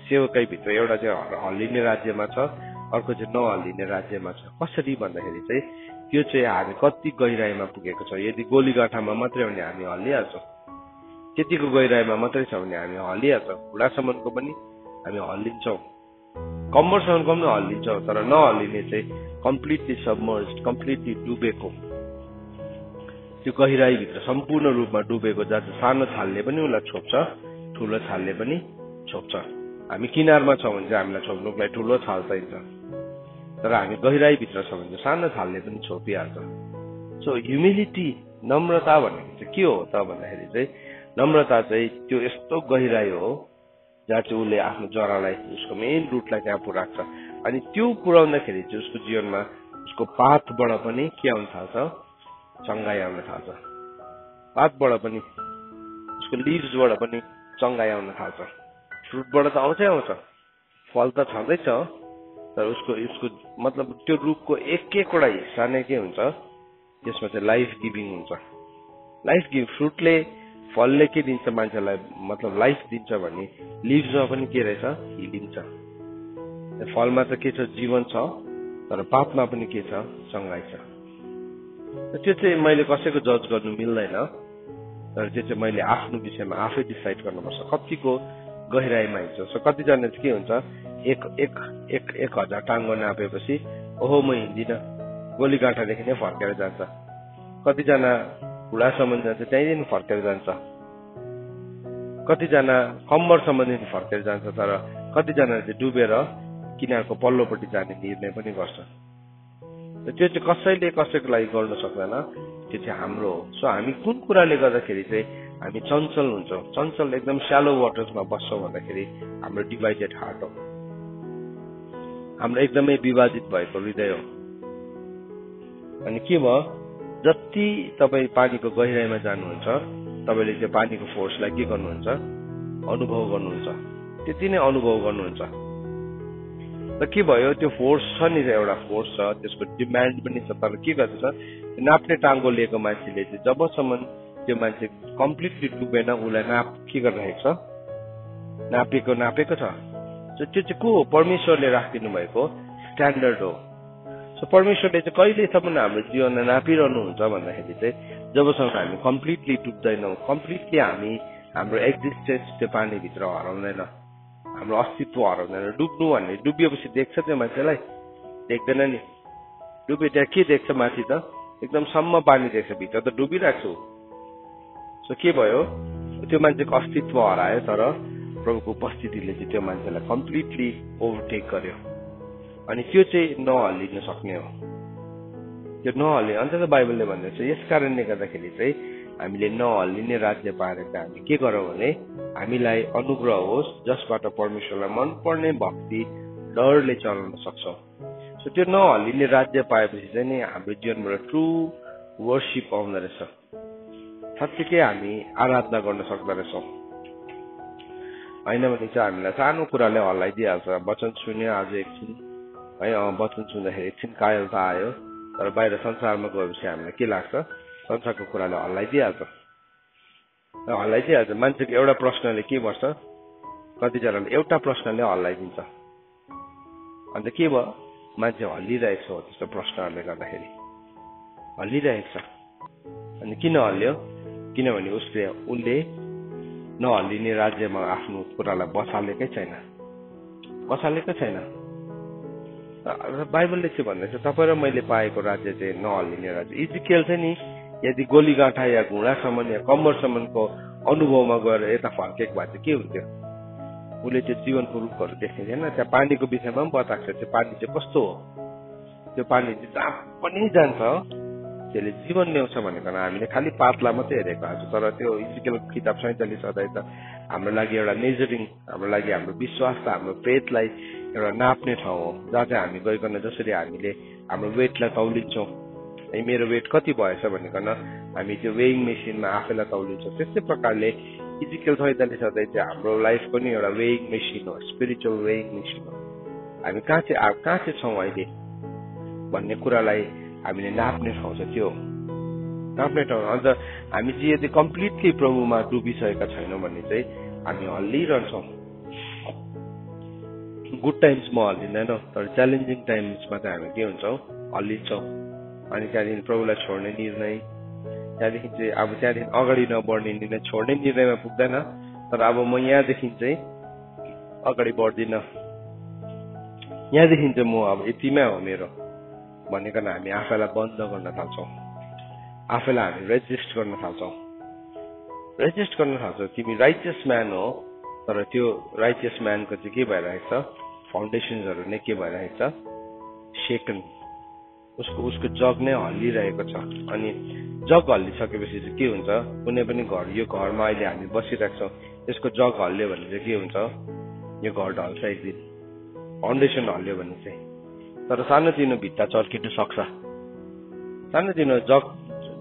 सेवकैभित्र एउटा चाहिँ हल्लिने राज्यमा छ, अर्को चाहिँ नहल्लिने राज्यमा छ। कसरी भन्दाखेरि चाहिँ त्यो चाहिँ हामी कति गहिराइमा पुगेको छ। यदि गोलीगाठामा मात्रै हो भने हामी हल्लिहाल्छौँ, त्यतिको गहिराइमा मात्रै छ भने हामी हल्लिहाल्छौँ। खुलासम्मको पनि हामी हल्लिन्छौँ, कम्मरसम्मको पनि हल्लिन्छौँ। तर नहल्लिने चाहिँ कम्प्लिटली सबमर्ज्ड, कम्प्लिटली डुबेको, त्यो गहिराइभित्र सम्पूर्ण रूपमा डुबेको, जहाँ चाहिँ सानो छालले पनि उसलाई छोप्छ, ठुलो छालले पनि छोप्छ। हामी किनारमा छौँ भने चाहिँ हामीलाई छोप्नुको लागि ठुलो छाल चाहिन्छ, तर हामी गहिराइभित्र छौँ भने चाहिँ सानो छालले पनि छोपिहाल्छ। सो ह्युमिलिटी, नम्रता भनेको चाहिँ के हो त भन्दाखेरि चाहिँ नम्रता चाहिँ त्यो यस्तो गहिराइ हो जहाँ चाहिँ उसले आफ्नो जरालाई, उसको मेन रुटलाई त्यहाँ पुर्याएको छ। अनि त्यो पुर्याउँदाखेरि चाहिँ उसको जीवनमा उसको पातबाट पनि के आउन थाल्छ, चङ्गाई आउन थाल्छ। पातबाट पनि, उसको लिभ्सबाट पनि चङ्गाई आउन थाल्छ। फ्रुटबाट त आउँछै आउँछ, फल त छँदैछ, तर उसको मतलब त्यो रुखको एक एकवटा हिस्सा नै के हुन्छ, त्यसमा चाहिँ लाइफ गिभिङ हुन्छ। लाइफ गिभ फ्रुटले, फलले के दिन्छ मान्छेलाई, मतलब लाइफ दिन्छ भने लिभ्समा पनि के रहेछ, हिलिङ छ। फलमा त के छ, जीवन छ, तर पातमा पनि के छ, चङ्गाई छ। त्यो चाहिँ मैले कसैको जज गर्नु मिल्दैन, तर त्यो चाहिँ मैले आफ्नो विषयमा आफै डिसाइड गर्नुपर्छ कतिको गहिराइमा हिँड्छ। सो कतिजना चाहिँ के हुन्छ, एक हजार टाङ्गो नापेपछि ओहो म हिँड्दिनँ, गोलीगाठादेखि नै फर्केर जान्छ। कतिजना खुलासम्म जान्छ, त्यहीँदेखि फर्केर जान्छ। कतिजना कम्मरसम्मदेखि फर्केर जान्छ, तर कतिजना चाहिँ डुबेर किनारको पल्लोपट्टि जाने निर्णय पनि गर्छ। त्यो चाहिँ कसैले कसैको लागि गर्न सक्दैन, त्यो चाहिँ हाम्रो हो। सो हामी कुन कुराले गर्दाखेरि चाहिँ हामी चञ्चल हुन्छौँ, चञ्चल एकदम स्यालो वाटर्समा बस्छौँ भन्दाखेरि हाम्रो डिभाइडेड हार्ट हो, हाम्रो एकदमै विभाजित भएको हृदय हो। अनि के भयो, जति तपाईँ पानीको गहिराइमा जानुहुन्छ, तपाईँले त्यो पानीको फोर्सलाई के गर्नुहुन्छ, अनुभव गर्नुहुन्छ, त्यति नै अनुभव गर्नुहुन्छ। र के भयो, त्यो फोर्स छ नि, एउटा फोर्स छ, त्यसको डिमान्ड पनि छ। तर के गर्छ, नाप्ने टाङ्गो लिएको मान्छेले चाहिँ जबसम्म त्यो मान्छे कम्प्लिटली डुबेन, उसलाई के गरिरहेको छ, नापेको छ। सो त्यो चाहिँ को हो, परमेश्वरले राखिदिनु भएको स्ट्यान्डर्ड हो। सो परमेश्वरले चाहिँ कहिलेसम्म हाम्रो जीवनलाई नापिरहनुहुन्छ भन्दाखेरि चाहिँ जबसम्म हामी कम्प्लिटली डुब्दैनौँ, कम्प्लिटली हाम्रो एक्जिस्टेन्स त्यो पानीभित्र हराउँदैन, हाम्रो अस्तित्व हराउँदैन। डुब्नु भन्ने, डुबिएपछि देख्छ त्यो मान्छेलाई, देख्दैन नि। डुबे त्यहाँ के देख्छ, माथि त एकदम सम्म पानी देख्छ, भित्र त डुबिरहेको छु। सो के भयो, त्यो मान्छेको अस्तित्व हरायो, तर प्रभुको उपस्थितिले चाहिँ त्यो मान्छेलाई कम्प्लिटली ओभरटेक गर्यो। अनि त्यो चाहिँ नहल्लिन सक्ने हो, त्यो नहल्ने। अन्त त बाइबलले भन्दैछ यस कारणले गर्दाखेरि चाहिँ हामीले नहल्लिने राज्य पाएर चाहिँ हामी के गरौँ भने हामीलाई अनुग्रह होस्, जसबाट परमेश्वरलाई मनपर्ने भक्ति डरले चलाउन सक्छौँ। सो त्यो नहल्लिने राज्य पाएपछि चाहिँ नि हाम्रो जीवनबाट ट्रु वर्शिप आउँदो रहेछ, साँच्चीकै हामी आराधना गर्न सक्दो रहेछौँ। होइन भने चाहिँ हामीलाई सानो कुराले हल्लाइदिइहाल्छ। वचन सुन्यो आज एकछिन है, वचन सुन्दाखेरि एकछिन कायलता आयो, तर बाहिर संसारमा गएपछि हामीलाई के लाग्छ, संसारको कुराले हल्लाइदिइहाल्छ। मान्छेको एउटा प्रश्नले के गर्छ, कतिजनाले एउटा प्रश्नले हल्लाइदिन्छ, अन्त के भयो, मान्छे हल्लिरहेको छ हो त्यस्तो प्रश्नहरूले गर्दाखेरि हल्लिरहेको छ। अनि किन हल्ल्यो, किनभने उसले नहल्लिने राज्यमा आफ्नो कुरालाई बसालेकै छैन। बाइबलले के भन्दैछ, तपाईँ र मैले पाएको राज्य चाहिँ नहल्लिने राज्य। इजिकेल चाहिँ नि यदि गोलीगाँठा या घुँडासम्म या कम्मरसम्मको अनुभवमा गएर यता फर्केको भए चाहिँ के हुन्थ्यो, उसले त्यो जीवनको रूपहरू देख्ने थिएन। त्यहाँ पानीको विषयमा पनि बताएको छ, त्यो पानी चाहिँ कस्तो हो, त्यो पानी चाहिँ जहाँ पनि जान्छ त्यसले जीवन ल्याउँछ भनेको हामीले खालि पातला मात्रै हेरेको आज। तर त्यो इजिकेलको किताब 47 अध्याय त हाम्रो लागि एउटा मेजरिङ, हाम्रो लागि हाम्रो विश्वास त हाम्रो फेथलाई एउटा नाप्ने ठाउँ हो, जहाँ चाहिँ हामी गइकन जसरी हामीले हाम्रो वेटलाई तौलिन्छौँ, है मेरो वेट कति भएछ भनिकन हामी त्यो वेइङ मेसिनमा आफैलाई तौलिन्छौँ। त्यस्तै प्रकारले इजिकेल 47 अध्याय चाहिँ हाम्रो लाइफ पनि एउटा वेइङ मेसिन हो, स्पिरिचुअल वेइङ मेसिन हो। हामी कहाँ चाहिँ छौँ अहिले भन्ने कुरालाई हामीले नाप्ने ठाउँ छ, त्यो नाप्ने ठाउँ। अन्त हामी चाहिँ यदि कम्प्लिटली प्रभुमा डुबिसकेका छैनौँ भने चाहिँ हामी हल्लिरहन्छौँ। गुड टाइम्समा हल्लिँदैनौँ, तर च्यालेन्जिङ टाइम्समा चाहिँ हामी के हुन्छौँ, हल्लिन्छौँ। अनि त्यहाँदेखि प्रभुलाई छोड्ने निर्णय, त्यहाँदेखि चाहिँ अब त्यहाँदेखि अगाडि नबढ्ने निर्णय, छोड्ने निर्णयमा पुग्दैन, तर अब म यहाँदेखि चाहिँ अगाडि बढ्दिनँ, यहाँदेखि चाहिँ म अब यतिमै हो मेरो भनिकन हामी आफैलाई बन्द गर्न थाल्छौँ, आफैलाई हामी रेजिस्ट गर्न थाल्छौँ। तिमी राइचियस म्यान हो, तर त्यो राइचियस म्यानको चाहिँ के भइरहेको छ, फाउन्डेसन्सहरू नै के भइरहेको छ, सेकन, उसको जग नै हल्लिरहेको छ। अनि जग हल्लिसकेपछि चाहिँ के हुन्छ, कुनै पनि घर, यो घरमा अहिले हामी बसिरहेको छौँ, यसको जग हल्ल्यो भने चाहिँ के हुन्छ, यो घर ढल्छ एक दिन, फाउन्डेसन हल्ल्यो भने चाहिँ। तर सानोतिनो भित्ता चर्किनु सक्छ, सानोतिनो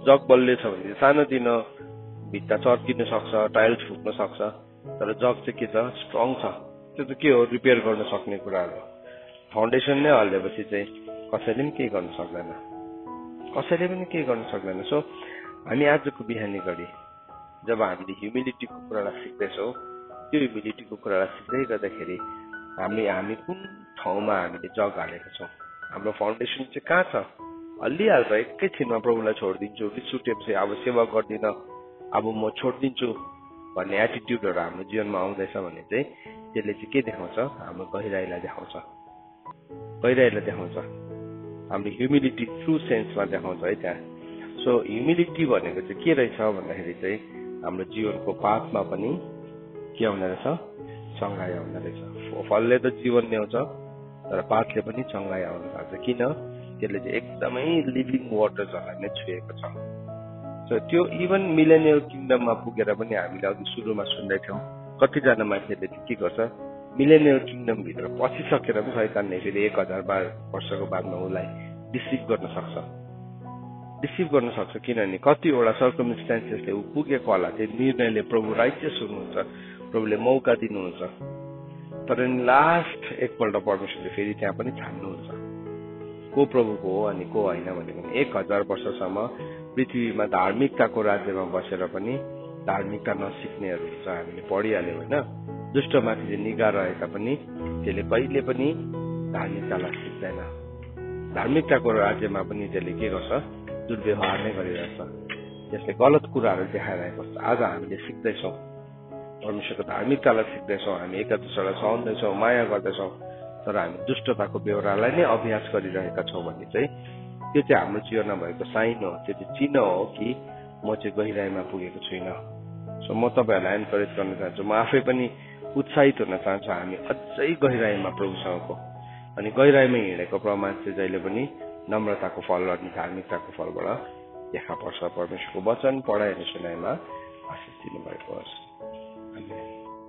जग बल्ले छ भने सानोतिनो भित्ता चर्किनु सक्छ, टाइल्स फुट्न सक्छ, तर जग चाहिँ के छ, स्ट्रङ छ। त्यो त के हो, रिपेयर गर्न सक्ने कुराहरू। फाउन्डेसन नै हल्लेपछि चाहिँ कसैले पनि केही गर्न सक्दैन। सो हामी आजको बिहानी घडी जब हामीले ह्युमिलिटीको कुरालाई सिक्दैछौँ, त्यो ह्युमिलिटीको कुरालाई सिक्दै गर्दाखेरि हामी कुन ठाउँमा हामीले जग हालेका छौँ, हाम्रो फाउन्डेसन चाहिँ कहाँ छ, हल्लिहाल्छ एकैछिनमा। प्रभुलाई छोडिदिन्छु, रिस उठेपछि अब सेवा गर्दिनँ, अब म छोडिदिन्छु भन्ने एटिट्युडहरू हाम्रो जीवनमा आउँदैछ भने चाहिँ त्यसले चाहिँ के देखाउँछ, हाम्रो गहिराईलाई देखाउँछ, हाम्रो ह्युमिलिटी ट्रु सेन्समा देखाउँछ है त्यहाँ। सो ह्युमिलिटी भनेको चाहिँ के रहेछ भन्दाखेरि चाहिँ हाम्रो जीवनको पाथमा पनि के आउने रहेछ, चङ्गाई आउने रहेछ। फलले त जीवन ल्याउँछ, तर पातले पनि चङ्गाई आउन थाल्छ। किन, त्यसले चाहिँ एकदमै लिभिङ वाटर्सहरूलाई नै छुएको छ। सो त्यो इभन मिलेनियल किङडममा पुगेर पनि हामीले अघि सुरुमा सुन्दै थियौँ, कतिजना मान्छेले के गर्छ, मिलेनियल किङडमभित्र पसिसकेर पनि शैतानले फेरि 1000 वर्षको बादमा उसलाई डिसिभ गर्न सक्छ। किनभने कतिवटा सर्कमस्टान्सेसले ऊ पुगेको होला, त्यो निर्णयले प्रभु राइचियस हुनुहुन्छ, प्रभुले मौका दिनुहुन्छ, तर लास्ट एकपल्ट परमेश्वरले फेरि त्यहाँ पनि छान्नुहुन्छ को प्रभुको हो अनि को होइन भनेको। 1000 वर्षसम्म पृथ्वीमा धार्मिकताको राज्यमा बसेर पनि धार्मिकता नसिक्नेहरू हुन्छ, हामीले पढिहाल्यौँ होइन। दुष्टमाथि चाहिँ निगा रहे तापनि त्यसले कहिले पनि धार्मिकतालाई सिक्दैन। धार्मिकताको राज्यमा पनि त्यसले के गर्छ, दुर्व्यवहार नै गरिरहेछ, त्यसले गलत कुराहरू देखाइरहेको छ। आज हामीले सिक्दैछौँ, परमेश्वरको धार्मिकतालाई सिक्दैछौँ, हामी एकादशलाई सहँदैछौँ, माया गर्दैछौँ, तर हामी दुष्टताको बेहोरालाई नै अभ्यास गरिरहेका छौँ भने चाहिँ त्यो चाहिँ हाम्रो जीवनमा भएको साइन हो, त्यो चाहिँ चिन्ह हो कि म चाहिँ गहिराईमा पुगेको छुइनँ। सो म तपाईँहरूलाई एन्करेज गर्न चाहन्छु, म आफै पनि उत्साहित हुन चाहन्छु हामी अझै गहिराईमा प्रभुसँगको। अनि गहिराईमा हिँडेको प्रमाण चाहिँ जहिले पनि नम्रताको फल अनि धार्मिकताको फलबाट देखा पर्छ। परमेश्वरको वचन पढाइ र सुनाइमा आशिष दिनुभएको होस्।